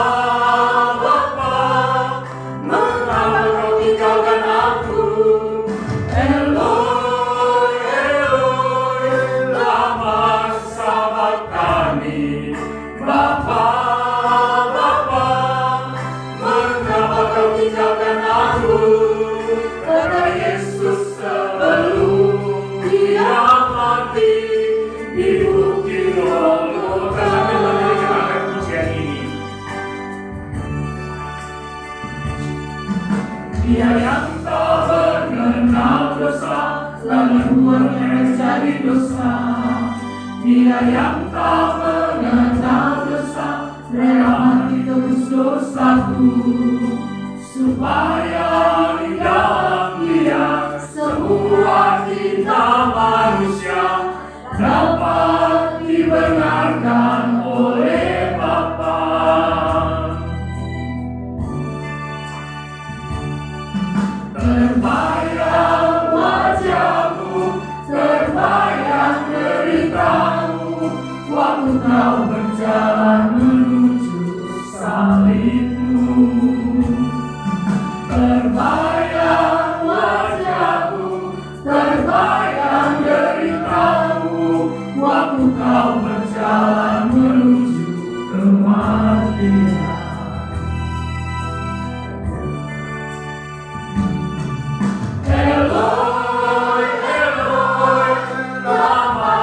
Bapa, mengapa kau tinggalkan aku? Eloi, Eloi, lama sabachthani. Bapa, Bapa, mengapa kau tinggalkan aku? Kata Yesus sebelum Dia mati di bukit Golgota. Sambil berdiri kita angkat pujian ini. Dia yang tak mengenal dosa telah dibuatnya menjadi dosa. Dia yang tak mengenal dosa rela mati tebus dosaku, supaya di dalam Dia semua kita manusia dapat dibenarkan oleh Bapa. Terbayang wajahmu, terbayang deritamu, waktu kau berjalan menuju salibmu. Terbayang wajahmu, terbayang deritamu, waktu kau berjalan menuju kematian. Eloi, Eloi, lama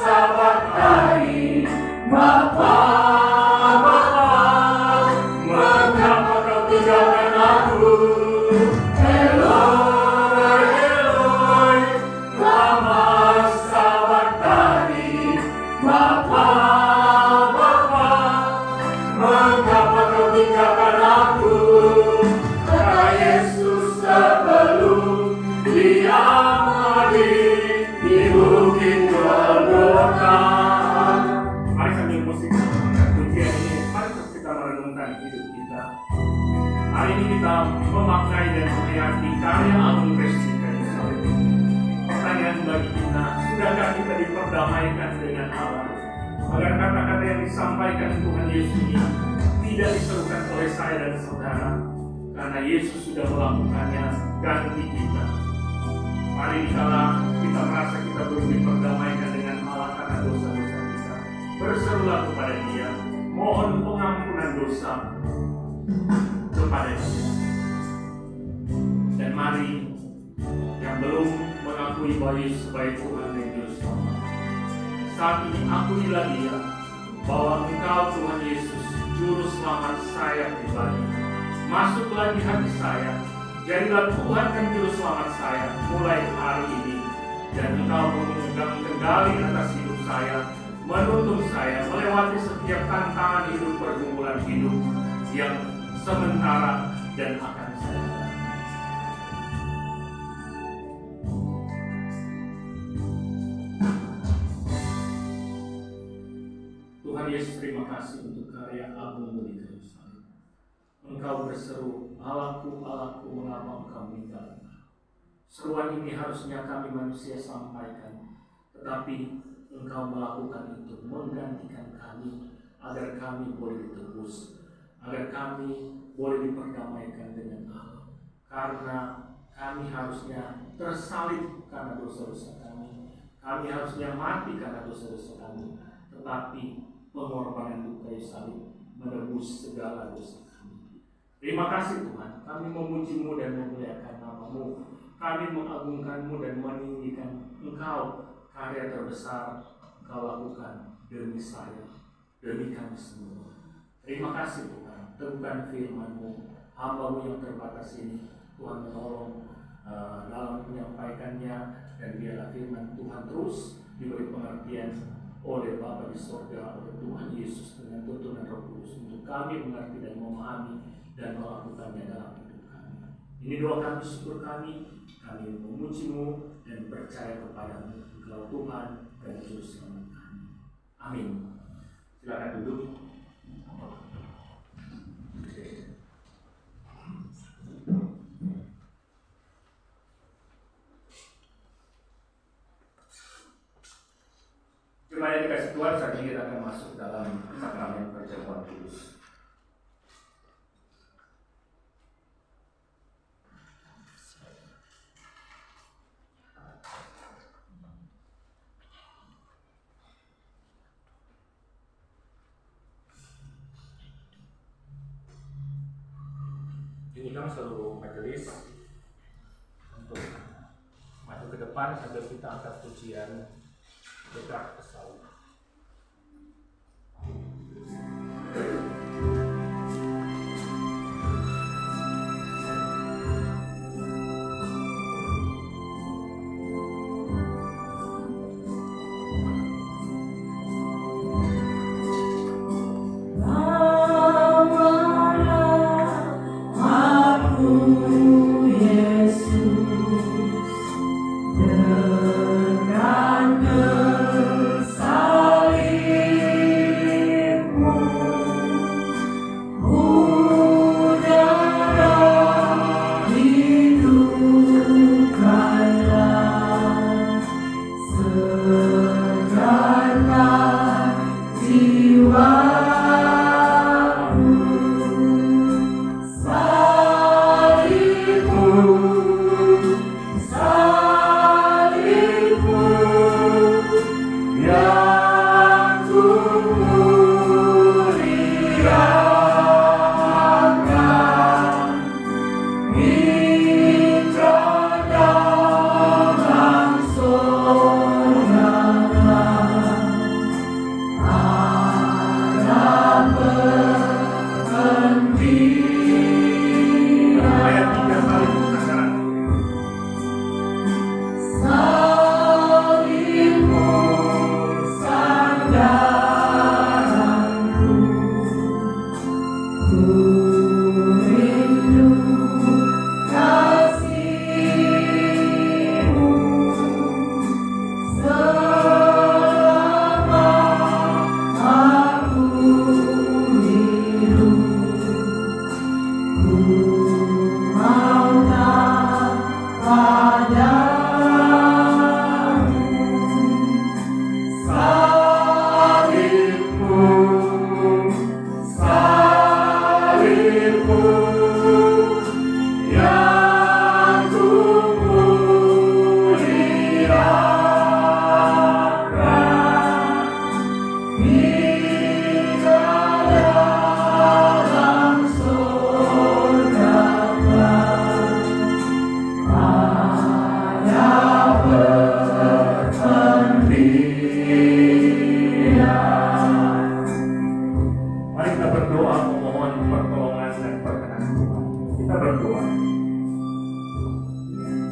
sabachthani. Bapa, Bapa, mengapa kau tinggalkan aku? Eloi, Eloi, lama sabachthani. Bapa, Bapa, mengapa kau tinggalkan aku? Kata Yesus sebelum Dia mati di bukit Golgota. Mari sambil musik mengangkat pujian ini, mari terus kita merenungkan hidup kita. Hari ini kita memaknai dan meyakini karya agung Kristus kayu salib. Pertanyaan bagi kita, sudahkah kita diperdamaikan dengan Allah? Agar kata-kata yang disampaikan Tuhan Yesus ini tidak diserukan oleh saya dan saudara, karena Yesus sudah melakukannya ganti kita. Mari dikala kita merasa kita belum diperdamaikan dengan Allah karena dosa-dosa kita, berserulah kepada Dia, mohon pengampunan dosa kepada Dia. Dan mari yang belum mengakui bahwa Yesus sebagai Tuhan dan Juru Selamat, saat ini akuilah Dia bahwa Engkau Tuhan Yesus, Juru Selamat saya pribadi. Masuklah di hati saya, jadilah Tuhan dan Juru Selamat saya mulai hari ini. Dan Engkau memegang kendali atas hidup saya, menuntun saya melewati setiap tantangan hidup, pergumulan hidup yang sementara dan akan saya. Tuhan Yesus, terima kasih untuk karya agung di kayu salib. Engkau berseru, Allahku, Allahku, mengapa engkau meninggalkan aku? Seruan ini harusnya kami manusia sampaikan, tetapi engkau melakukan itu, menggantikan kami, agar kami boleh ditebus, agar kami boleh diperdamaikan dengan Allah. Karena kami harusnya tersalib karena dosa-dosa kami. Kami harusnya mati karena dosa-dosa kami. Tetapi pengorbanan di kayu salib menebus segala dosa kami. Terima kasih Tuhan. Kami memuji-Mu dan memuliakan nama-Mu. Kami mengagungkan-Mu dan meninggikan Engkau. Karya terbesar Engkau lakukan demi saya, demi kami semua. Terima kasih Tuhan. Teguhkan firman-Mu. Hamba-Mu yang terbatas ini, Tuhan menolong dalam menyampaikannya, dan biarlah firman Tuhan terus diberi pengertian oleh Bapa di sorga, oleh Tuhan Yesus dengan tuntunan Roh Kudus untuk kami mengerti dan memahami dan melakukannya dalam hidup kami. Ini doa kami, syukur kami memuji-Mu dan percaya kepada-Mu, Engkau Tuhan dan Juru Selamat kami. Amin. Silakan duduk. Jemaat yang dikasih Tuhan, saat ini kita akan masuk dalam sakramen perjamuan kudus. Diundang seluruh majelis untuk maju ke depan sambil kita angkat pujian dekat ke salib.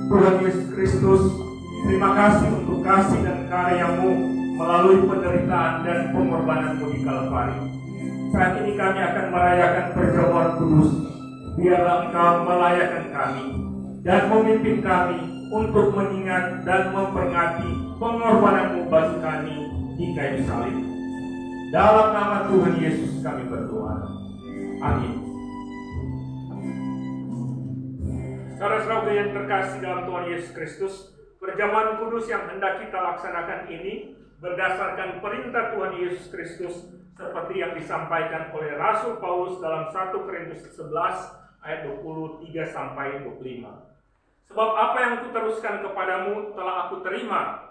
Tuhan Yesus Kristus, terima kasih untuk kasih dan karya-Mu melalui penderitaan dan pengorbanan-Mu di Kalvari. Saat ini kami akan merayakan perjamuan kudus. Biarlah Engkau melayakan kami dan memimpin kami untuk mengingat dan memperingati pengorbanan-Mu bagi kami di kayu salib. Dalam nama Tuhan Yesus kami berdoa. Amin. Saudara-saudara yang terkasih dalam Tuhan Yesus Kristus, perjamuan kudus yang hendak kita laksanakan ini berdasarkan perintah Tuhan Yesus Kristus seperti yang disampaikan oleh Rasul Paulus dalam 1 Korintus 11 ayat 23 sampai 25. Sebab apa yang kuteruskan kepadamu telah aku terima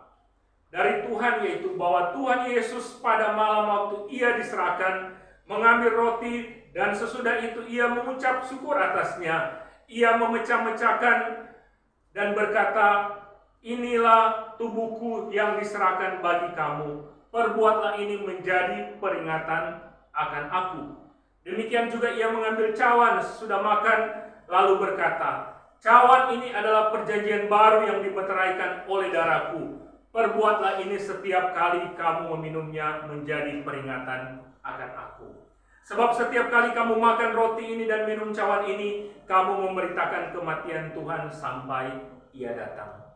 dari Tuhan, yaitu bahwa Tuhan Yesus pada malam waktu ia diserahkan mengambil roti, dan sesudah itu ia mengucap syukur atasnya. Ia memecah-mecahkan dan berkata, inilah tubuhku yang diserahkan bagi kamu. Perbuatlah ini menjadi peringatan akan aku. Demikian juga ia mengambil cawan sesudah makan, lalu berkata, cawan ini adalah perjanjian baru yang dimeteraikan oleh darahku. Perbuatlah ini setiap kali kamu meminumnya menjadi peringatan akan aku. Sebab setiap kali kamu makan roti ini dan minum cawan ini, kamu memberitakan kematian Tuhan sampai ia datang.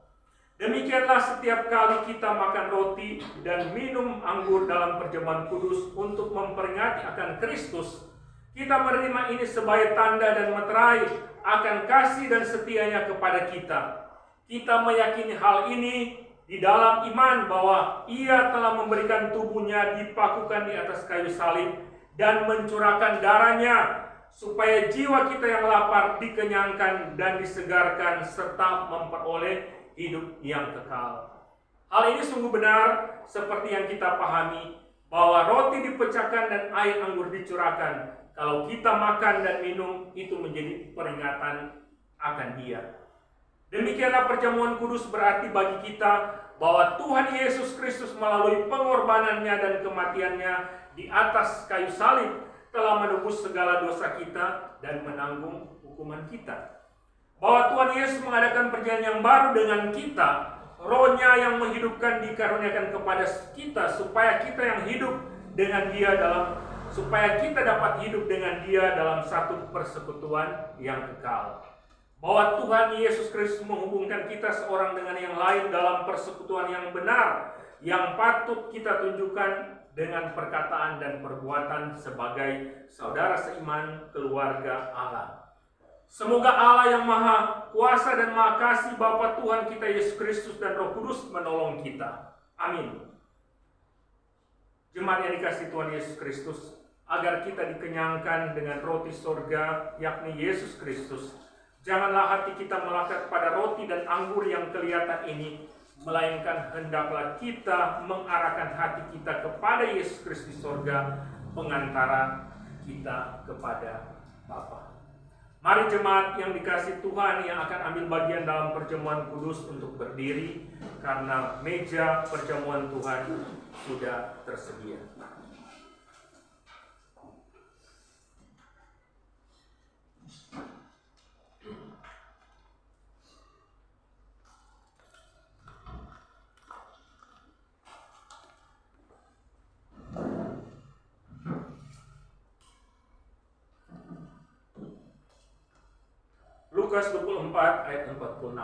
Demikianlah setiap kali kita makan roti dan minum anggur dalam perjamuan kudus untuk memperingati akan Kristus, kita menerima ini sebagai tanda dan meterai akan kasih dan setianya kepada kita. Kita meyakini hal ini di dalam iman bahwa ia telah memberikan tubuhnya dipakukan di atas kayu salib dan mencurahkan darahnya supaya jiwa kita yang lapar dikenyangkan dan disegarkan serta memperoleh hidup yang kekal. Hal ini sungguh benar seperti yang kita pahami bahwa roti dipecahkan dan air anggur dicurahkan. Kalau kita makan dan minum, itu menjadi peringatan akan Dia. Demikianlah perjamuan kudus berarti bagi kita bahwa Tuhan Yesus Kristus melalui pengorbanannya dan kematiannya di atas kayu salib telah menebus segala dosa kita dan menanggung hukuman kita. Bahwa Tuhan Yesus mengadakan perjanjian yang baru dengan kita, Roh-Nya yang menghidupkan dikaruniakan kepada kita supaya kita yang hidup dengan Dia supaya kita dapat hidup dengan Dia dalam satu persekutuan yang kekal. Bahwa Tuhan Yesus Kristus menghubungkan kita seorang dengan yang lain dalam persekutuan yang benar, yang patut kita tunjukkan dengan perkataan dan perbuatan sebagai saudara seiman keluarga Allah. Semoga Allah yang Maha Kuasa dan Maha Kasih, Bapa Tuhan kita Yesus Kristus dan Roh Kudus menolong kita. Amin. Jemaat yang dikasihi Tuhan Yesus Kristus, agar kita dikenyangkan dengan roti sorga, yakni Yesus Kristus, janganlah hati kita melekat pada roti dan anggur yang kelihatan ini, melainkan hendaklah kita mengarahkan hati kita kepada Yesus Kristus sorga, pengantara kita kepada Bapa. Mari jemaat yang dikasihi Tuhan yang akan ambil bagian dalam perjamuan kudus untuk berdiri, karena meja perjamuan Tuhan sudah tersedia. Lukas 24 ayat 46.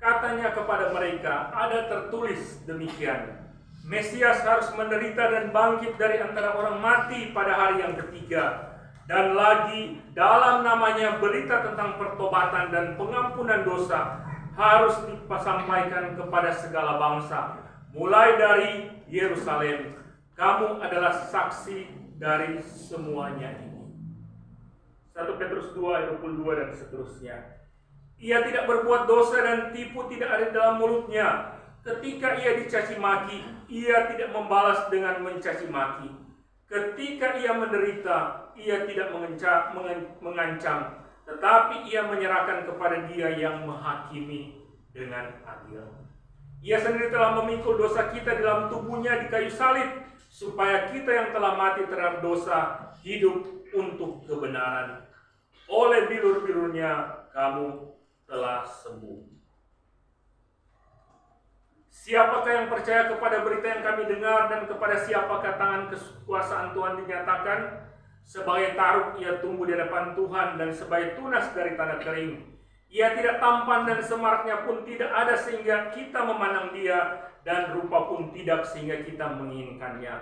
Katanya kepada mereka, ada tertulis demikian, Mesias harus menderita dan bangkit dari antara orang mati pada hari yang ketiga, dan lagi dalam namanya berita tentang pertobatan dan pengampunan dosa harus disampaikan kepada segala bangsa, mulai dari Yerusalem. Kamu adalah saksi dari semuanya ini. 1 Petrus 2 ayat 22 dan seterusnya. Ia tidak berbuat dosa dan tipu tidak ada dalam mulutnya. Ketika ia dicaci maki, ia tidak membalas dengan mencaci maki. Ketika ia menderita, ia tidak mengancam, tetapi ia menyerahkan kepada Dia yang menghakimi dengan adil. Ia sendiri telah memikul dosa kita dalam tubuhnya di kayu salib, supaya kita yang telah mati terhadap dosa hidup untuk kebenaran. Oleh bilur-bilurnya kamu telah sembuh. Siapakah yang percaya kepada berita yang kami dengar, dan kepada siapakah tangan kekuasaan Tuhan dinyatakan? Sebagai taruk ia tumbuh di hadapan Tuhan, dan sebagai tunas dari tanah kering. Ia tidak tampan dan semaraknya pun tidak ada sehingga kita memandang Dia, dan rupa pun tidak sehingga kita menginginkannya.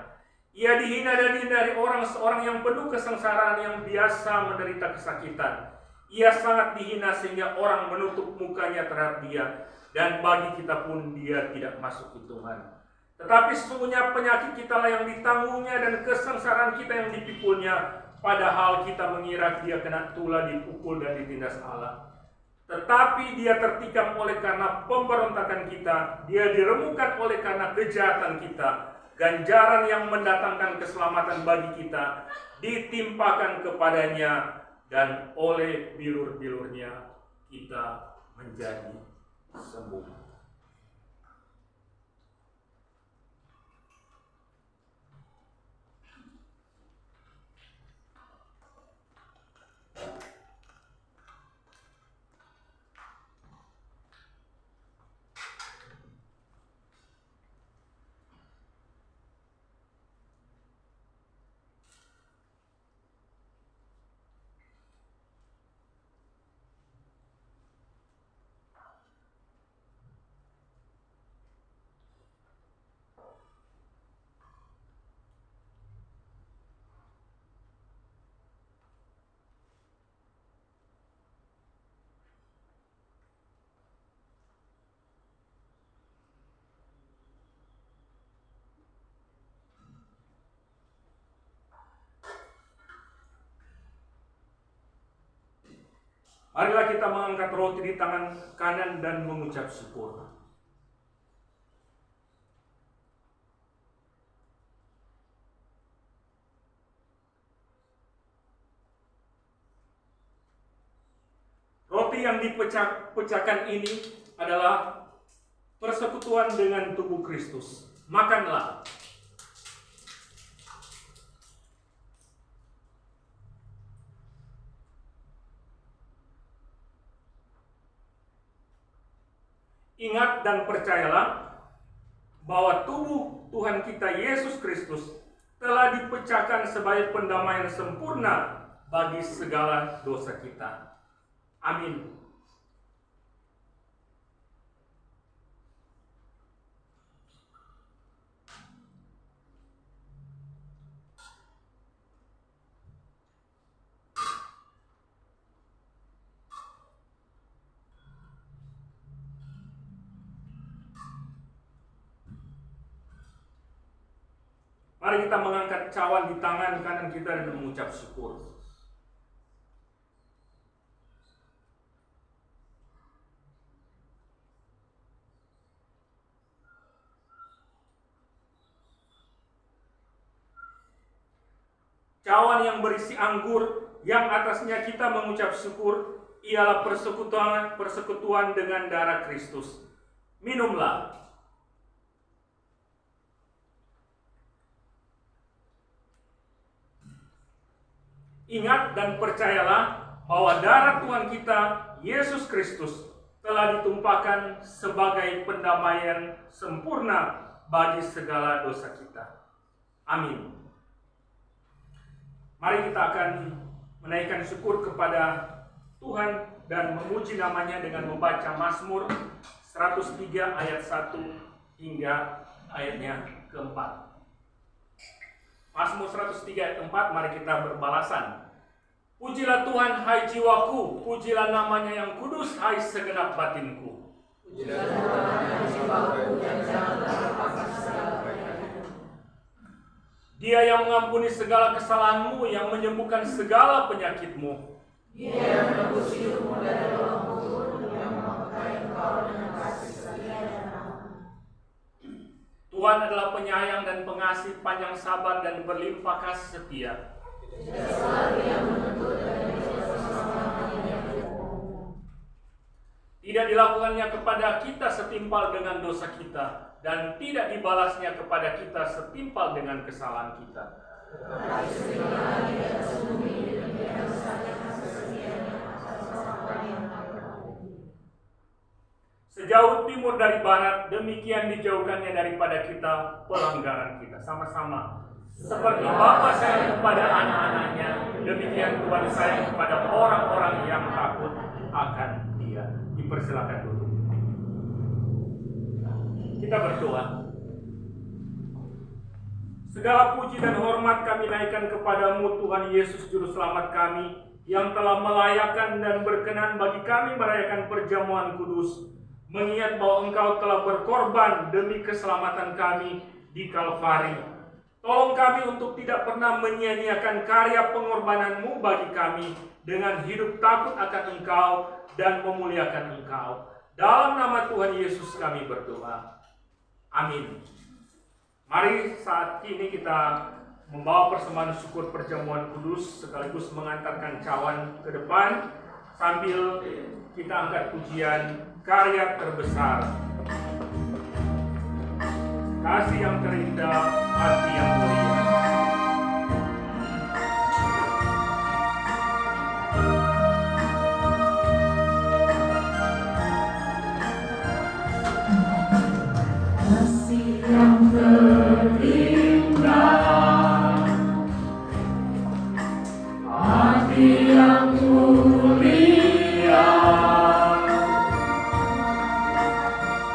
Ia dihina dan dihindari orang, seorang yang penuh kesengsaraan, yang biasa menderita kesakitan. Ia sangat dihina sehingga orang menutup mukanya terhadap dia, dan bagi kita pun dia tidak masuk hitungan. Tetapi sesungguhnya penyakit kita lah yang ditanggungnya, dan kesengsaraan kita yang dipikulnya. Padahal kita mengira dia kena tulah, dipukul dan ditindas Allah. Tetapi dia tertikam oleh karena pemberontakan kita, dia diremukkan oleh karena kejahatan kita. Ganjaran yang mendatangkan keselamatan bagi kita ditimpakan kepadanya, dan oleh bilur-bilurnya kita menjadi sembuh. Marilah kita mengangkat roti di tangan kanan dan mengucap syukur. Roti yang dipecahkan ini adalah persekutuan dengan tubuh Kristus. Makanlah. Ingat dan percayalah bahwa tubuh Tuhan kita Yesus Kristus telah dipecahkan sebagai pendamaian sempurna bagi segala dosa kita. Amin. Mari kita mengangkat cawan di tangan kanan kita dan mengucap syukur. Cawan yang berisi anggur, yang atasnya kita mengucap syukur, ialah persekutuan dengan darah Kristus. Minumlah. Ingat dan percayalah bahwa darah Tuhan kita, Yesus Kristus, telah ditumpahkan sebagai pendamaian sempurna bagi segala dosa kita. Amin. Mari kita akan menaikkan syukur kepada Tuhan dan memuji namanya dengan membaca Mazmur 103 ayat 1 hingga ayatnya keempat. Mazmur 103 ayat 4, mari kita berbalasan. Pujilah Tuhan, hai jiwaku, pujilah namanya yang kudus, hai segenap batinku. Pujilah Tuhan, hai jiwaku, dan janganlah lupakan segala kebaikan-Nya. Dia yang mengampuni segala kesalahanmu, yang menyembuhkan segala penyakitmu. Dia yang menebus hidupmu dari lubang kubur, yang memberkati engkau dengan kasih setia dan aman. Tuhan adalah penyayang dan pengasih, panjang sabar dan berlimpah kasih setia. Tidak selalu yang menuntut dan tidak selama-lamanya yang berbohong. Tidak dilakukannya kepada kita setimpal dengan dosa kita, dan tidak dibalasnya kepada kita setimpal dengan kesalahan kita. Tetapi seringkali dia tersembunyi dan dia besarnya kasih setianya atas orang yang takut. Sejauh timur dari barat, demikian dijauhkannya daripada kita pelanggaran kita. Sama-sama. Seperti Bapa sayang kepada anak-anaknya, demikian Tuhan sayang kepada orang-orang yang takut akan Dia. Dipersilakan dulu. Kita berdoa. Segala puji dan hormat kami naikkan kepadamu Tuhan Yesus Juru Selamat kami, yang telah melayakkan dan berkenan bagi kami merayakan perjamuan kudus, mengingat bahwa Engkau telah berkorban demi keselamatan kami di Kalvari. Tolong kami untuk tidak pernah menyia-nyiakan karya pengorbananmu bagi kami, dengan hidup takut akan Engkau dan memuliakan Engkau. Dalam nama Tuhan Yesus kami berdoa. Amin. Mari saat ini kita membawa persembahan syukur perjamuan kudus sekaligus mengantarkan cawan ke depan sambil kita angkat pujian karya terbesar. Kasih yang terindah, hati yang mulia. Kasih yang terindah, hati yang mulia,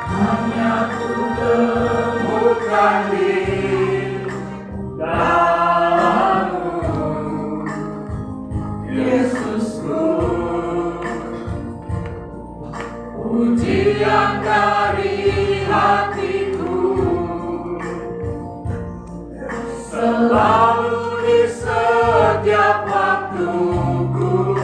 hanya ku temukan di dalam-Mu, Yesusku. Pujian dari hatiku selalu di setiap waktuku,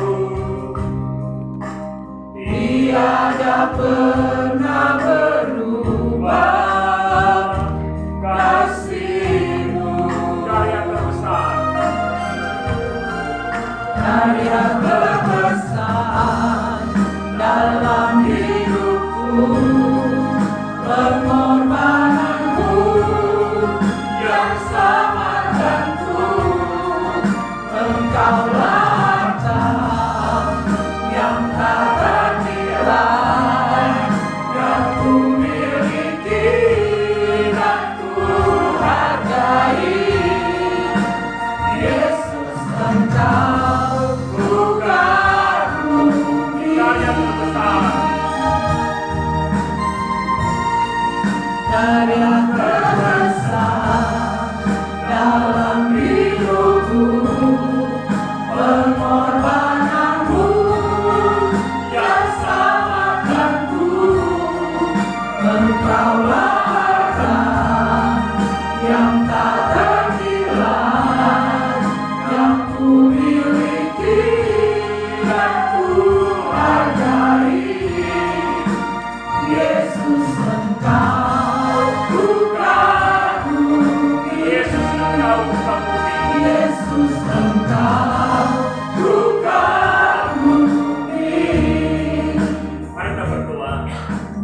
tiada pernah berubah kasih-Mu. Karya terbesar, Karya terbesar dalam hidupku, pengorbanan-Mu yang selamatkanku. Engkaulah harta yang tak ternilai, yang ku miliki dan ku hargai. Yesus, Engkau ku kagumi. karya terbesar, Karya terbesar dalam hidupku, pengorbanan-Mu yang selamatkanku. Engkaulah harta yang tak ternilai, yang ku miliki dan ku hargai. Yesus, Engkau ku kagumi. Yesus Engkau kagumi. Yesus, Engkau ku kagumi. Mari kita berdoa.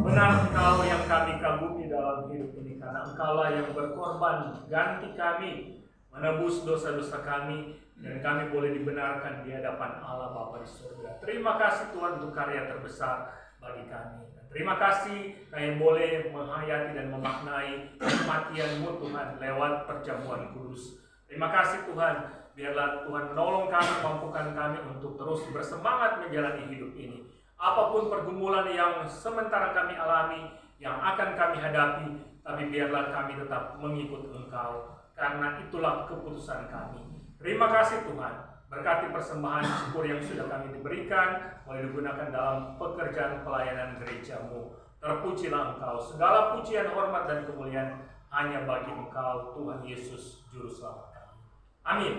Benar Engkau yang kami kagumi dalam hidup ini, karena Engkaulah yang berkorban ganti kami, menebus dosa-dosa kami, dan kami boleh dibenarkan di hadapan Allah Bapa di surga. Terima kasih Tuhan untuk karya terbesar bagi kami. Dan terima kasih kami boleh menghayati dan memaknai kematian-Mu Tuhan lewat perjamuan kudus. Terima kasih Tuhan, biarlah Tuhan menolong kami, mampukan kami untuk terus bersemangat menjalani hidup ini. Apapun pergumulan yang sementara kami alami, yang akan kami hadapi, tapi biarlah kami tetap mengikut Engkau, karena itulah keputusan kami. Terima kasih Tuhan, berkati persembahan syukur yang sudah kami diberikan, boleh digunakan dalam pekerjaan pelayanan gereja-Mu. Terpujilah Engkau, segala pujian, hormat, dan kemuliaan hanya bagi Engkau, Tuhan Yesus, Juru Selamat kami. Amin.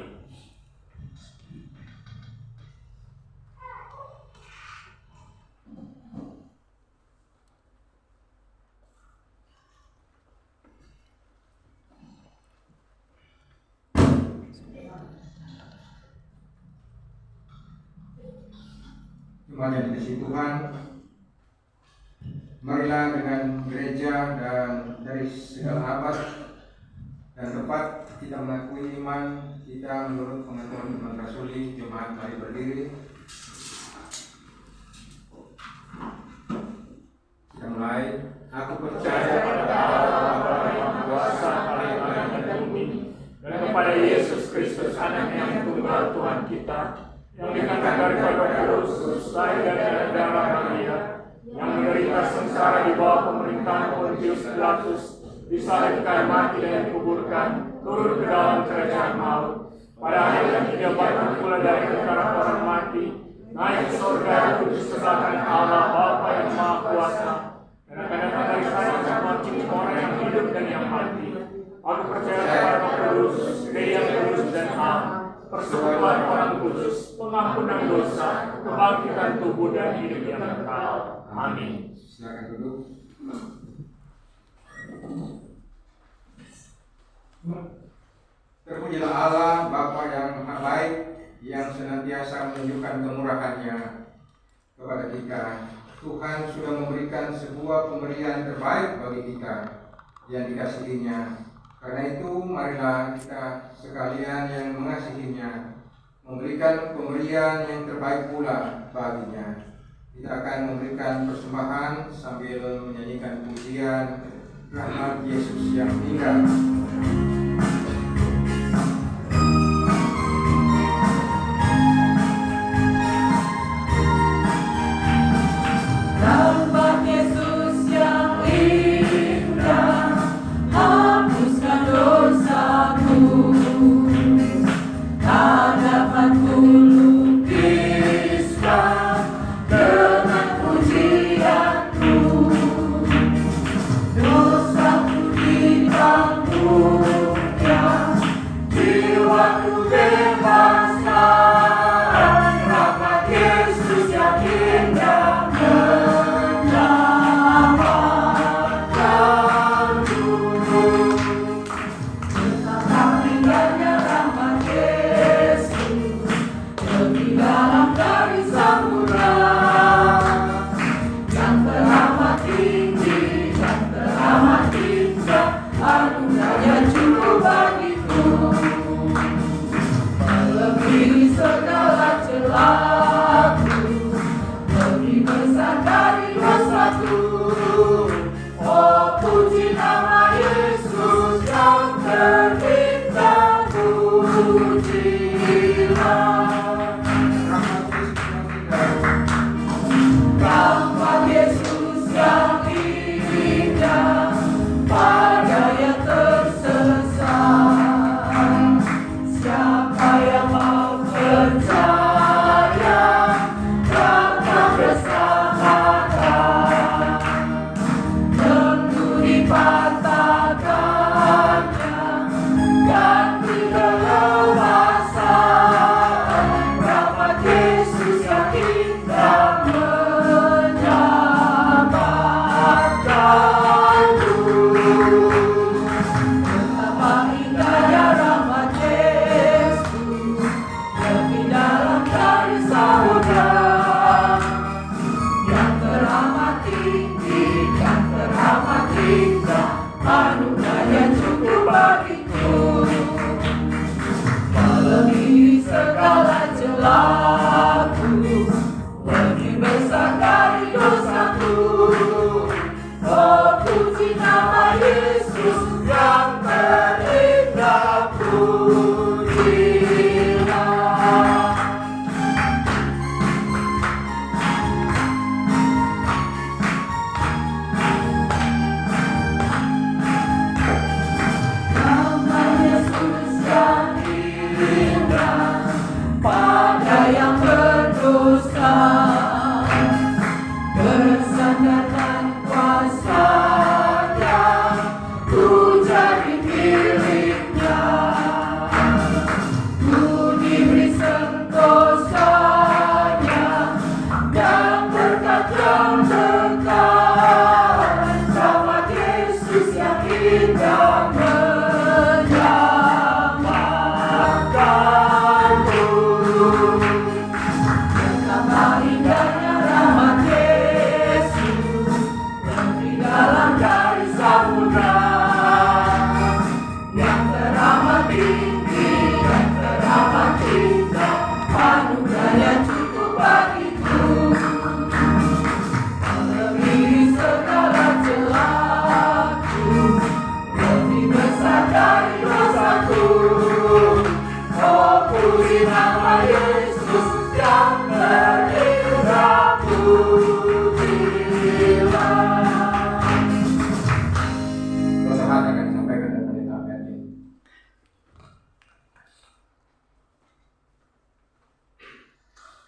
Jemaat yang dikasihi Tuhan, marilah dengan gereja dan dari segala abad dan tempat kita mengakui iman kita menurut pengetahuan iman rasuli. Jemaat, mari berdiri. Kita mulai. Aku percaya pada Allah yang kuasa langit dan bumi, dan kepada Yesus Kristus, Anak-Nya yang tunggal Tuhan kita, yang dikatakan daripada Kristus, lahir dari darah Maria, yang menderita sengsara di bawah pemerintahan Pontius Pilatus, disalibkan, mati dan dikuburkan, turun ke dalam kerajaan maut. Pada hari yang ketiga bangkit pula dari antara orang mati, naik ke surga, duduk sebelah kanan Allah Bapa yang Maha Kuasa, dan akan datang dari sana untuk menghakimi orang yang hidup dan yang mati. Aku percaya kepada Roh Kudus, gereja yang kudus dan am, persekutuan orang kudus, pengampunan dosa, kebangkitan tubuh dan hidup yang kekal. Amin. Silakan duduk. Terpujilah Allah, Bapa yang Maha Baik, yang senantiasa menunjukkan kemurahan-Nya kepada kita. Tuhan sudah memberikan sebuah pemberian terbaik bagi kita yang dikasihi-Nya. Karena itu, marilah kita sekalian yang mengasihi-Nya memberikan pemberian yang terbaik pula baginya. Kita akan memberikan persembahan sambil menyanyikan pujian Rahmat Yesus yang indah. Rahmat Yesus yang indah, hapuskan dosaku, tak dapat kulukiskan dengan pujianku. Dosaku ditanggung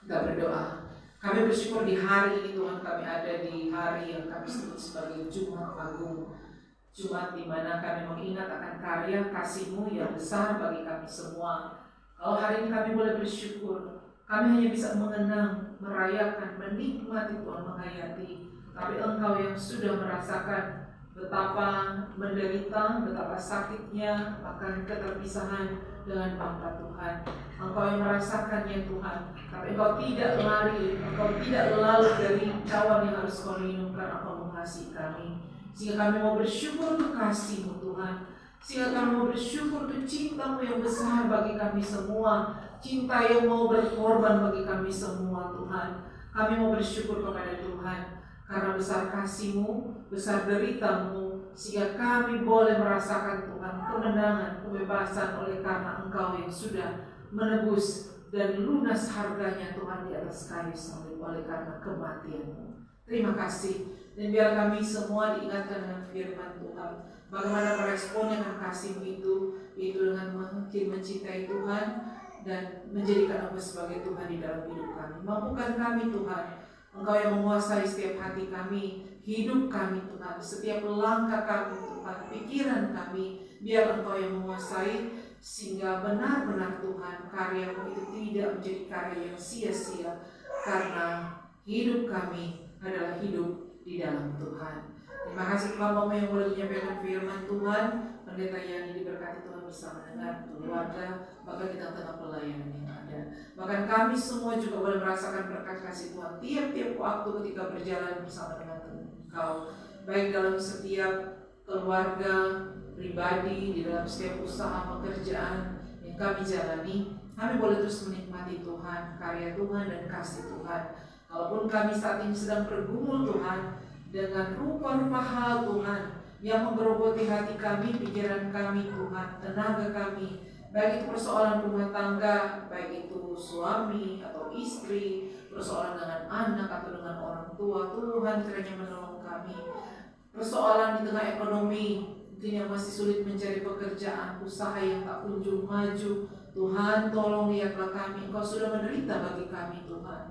Kita berdoa. Kami bersyukur di hari ini Tuhan, kami ada di hari yang kami sebut sebagai Jumat Agung. Jumat di mana kami mengingat akan karya kasih-Mu yang besar bagi kami semua. Kalau hari ini kami boleh bersyukur, kami hanya bisa mengenang, merayakan, menikmati Tuhan menghayati. Tapi Engkau yang sudah merasakan betapa menderita, betapa sakitnya akan keterpisahan dengan bangsa Tuhan. Engkau yang merasakannya Tuhan, tapi Engkau tidak lari, Engkau tidak lalu dari cawan yang harus Kau minum karena Engkau mengasihi kami. Sehingga kami mau bersyukur untuk kasih-Mu Tuhan, sehingga kami mau bersyukur untuk cinta-Mu yang besar bagi kami semua, cinta yang mau berkorban bagi kami semua Tuhan. Kami mau bersyukur kepada Tuhan karena besar kasih-Mu, besar derita-Mu, sehingga kami boleh merasakan Tuhan kemenangan, kebebasan oleh karena Engkau yang sudah menebus dan lunas harganya Tuhan di atas kayu salib oleh karena kematian-Mu. Terima kasih, dan biar kami semua diingatkan dengan firman Tuhan, bagaimana merespon dengan kasih-Mu itu dengan makin mencintai Tuhan dan menjadikan Engkau sebagai Tuhan di dalam hidup kami. Mampukan kami Tuhan, Engkau yang menguasai setiap hati kami, hidup kami Tuhan, setiap langkah kami Tuhan, pikiran kami, biar Engkau yang menguasai, sehingga benar-benar Tuhan karya-Mu itu tidak menjadi karya yang sia-sia, karena hidup kami adalah hidup di dalam Tuhan. Terima kasih hamba-Mu yang boleh menyampaikan firman Tuhan. Pendeta Yani diberkati Tuhan bersama dengan keluarga, bahkan di tengah-tengah pelayanan yang ada. Bahkan kami semua juga boleh merasakan berkat kasih Tuhan tiap-tiap waktu ketika berjalan bersama dengan Engkau, baik dalam setiap keluarga, pribadi, di dalam setiap usaha pekerjaan yang kami jalani. Kami boleh terus menikmati Tuhan, karya Tuhan dan kasih Tuhan. Kalaupun kami saat ini sedang bergumul Tuhan dengan rupa-rupa hal Tuhan yang menggerogoti hati kami, pikiran kami Tuhan, tenaga kami, baik itu persoalan rumah tangga, baik itu suami atau istri, persoalan dengan anak atau dengan orang tua, Tuhan kiranya menolong kami. Persoalan di tengah ekonomi, mungkin yang masih sulit mencari pekerjaan, usaha yang tak kunjung maju, Tuhan tolong lihatlah kami, Engkau sudah menderita bagi kami Tuhan.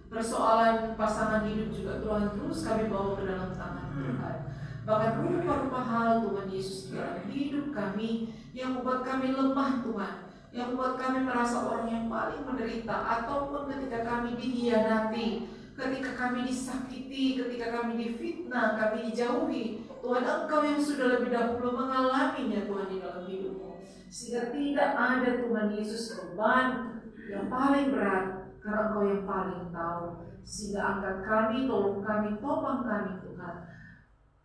Persoalan pasangan hidup juga Tuhan terus kami bawa ke dalam tangan Tuhan. Bahkan rupa-rupa hal Tuhan Yesus dalam hidup kami yang membuat kami lemah Tuhan, yang membuat kami merasa orang yang paling menderita, ataupun ketika kami dihianati, ketika kami disakiti, ketika kami difitnah, kami dijauhi, Tuhan Engkau yang sudah lebih dahulu mengalaminya Tuhan di dalam hidupmu, sehingga tidak ada Tuhan Yesus beban yang paling berat, karena Engkau yang paling tahu. Sehingga angkat kami, tolong kami, topang kami Tuhan,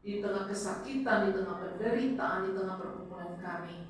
di tengah kesakitan, di tengah penderitaan, di tengah pergumulan kami,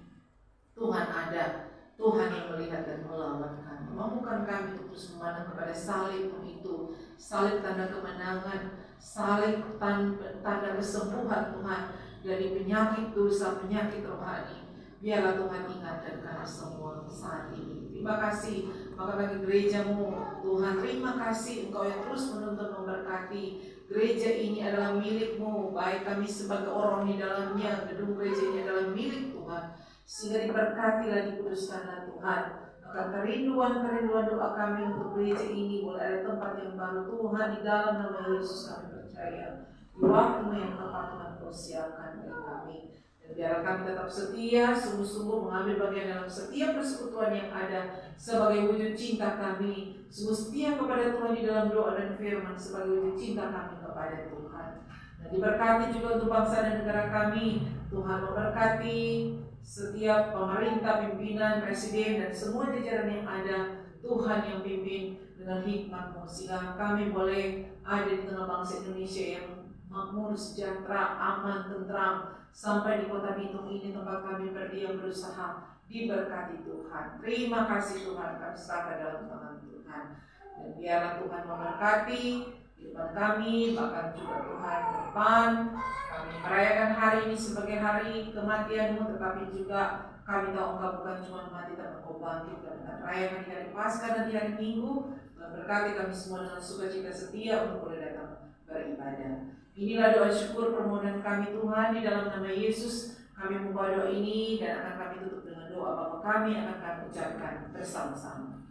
Tuhan ada, Tuhan yang melihat dan melawan kami. Mampukan kami untuk terus memandang kepada salib-Mu itu, salib tanda kemenangan, salib tanda kesembuhan Tuhan dari penyakit dosa, penyakit rohani. Biarlah Tuhan ingatkan kami semua saat ini. Terima kasih maka bagi gereja-Mu Tuhan, terima kasih Engkau yang terus menuntun memberkati. Gereja ini adalah milik-Mu, baik kami sebagai orang di dalamnya, gedung gereja ini adalah milik Tuhan, sehingga diberkatilah, dikuduskanlah Tuhan. Maka kerinduan doa kami untuk gereja ini boleh ada tempat yang baru Tuhan, di dalam nama Yesus kami percaya. Di waktu yang tepat Tuhan Kau siapkan bagi kami. Dan biarlah kami tetap setia, sungguh-sungguh mengambil bagian dalam setiap persekutuan yang ada sebagai wujud cinta kami, sungguh setia kepada Tuhan di dalam doa dan firman sebagai wujud cinta kami kepada Tuhan. Dan diberkati juga untuk bangsa dan negara kami. Tuhan memberkati setiap pemerintah, pimpinan, presiden, dan semua jajaran yang ada. Tuhan yang pimpin dengan hikmat-Mu, sehingga kami boleh ada di tengah bangsa Indonesia yang makmur, sejahtera, aman, tentram, sampai di kota Bitung ini tempat kami berdiam berusaha. Diberkati Tuhan. Terima kasih Tuhan, kami serahkan dalam tangan Tuhan. Dan biarlah Tuhan memberkati kehidupan kami, bahkan juga Tuhan ke depan. Kami merayakan hari ini sebagai hari kematian-Mu, tetapi juga kami tahu Engkau bukan cuma mati, tapi Engkau bangkit. Dan rayakan di hari Paskah dan di hari Minggu, Tuhan berkati kami semua dengan sukacita setia untuk boleh datang beribadah. Inilah doa syukur permohonan kami Tuhan, di dalam nama Yesus kami membawa doa ini, dan akan kami tutup dengan doa Bapa kami, akan kami ucapkan bersama-sama.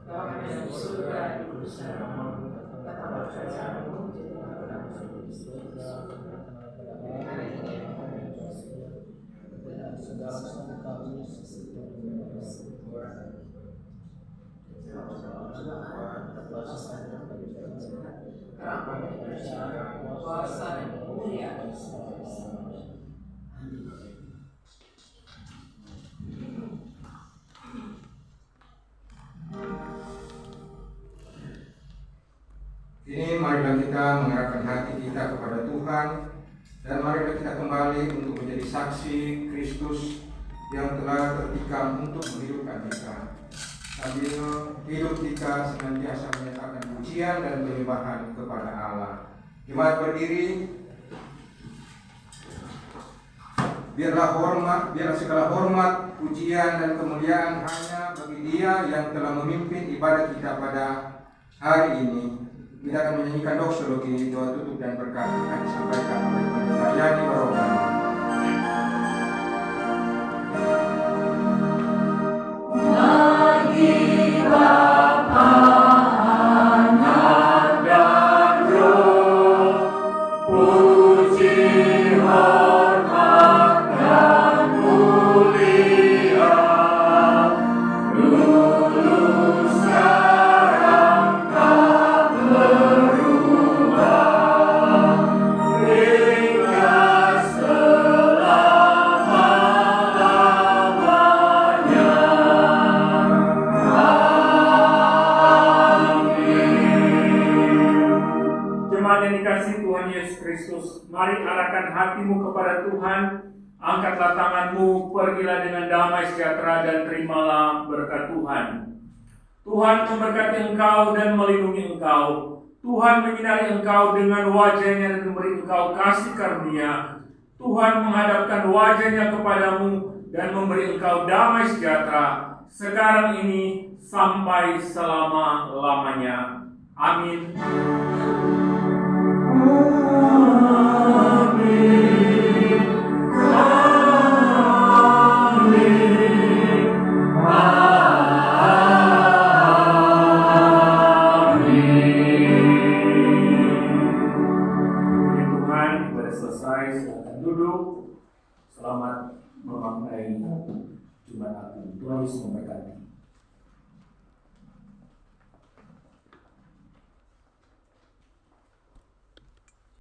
Bapa kami yang di surga, dikuduskan namamu, datanglah kerajaanmu, jadilah kehendakmu di surga. Hari ini dan segala sesuatu kami kuasa dan kemuliaan. Kini marilah kita mengarahkan hati kita kepada Tuhan, dan marilah kita kembali untuk menjadi saksi Kristus yang telah tertikam untuk menghidupkan kita. Sambil hidup kita senantiasa menyatakan pujian dan penyembahan kepada Allah. Jemaat berdiri. Biarlah segala hormat, pujian dan kemuliaan hanya bagi Dia yang telah memimpin ibadah kita pada hari ini. Kita akan menyanyikan doksologi, doa tutup dan berkat akan disampaikan oleh Pendeta Yani Barogan. Mari arahkan hatimu kepada Tuhan, angkatlah tanganmu, pergilah dengan damai sejahtera dan terimalah berkat Tuhan. Tuhan memberkati engkau dan melindungi engkau. Tuhan menyinari engkau dengan wajah-Nya dan memberi engkau kasih karunia. Tuhan menghadapkan wajah-Nya kepadamu dan memberi engkau damai sejahtera sekarang ini sampai selama-lamanya. Amin. Duduk, selamat memaknai Jumat Agung. Tuhan Yesus memberkati.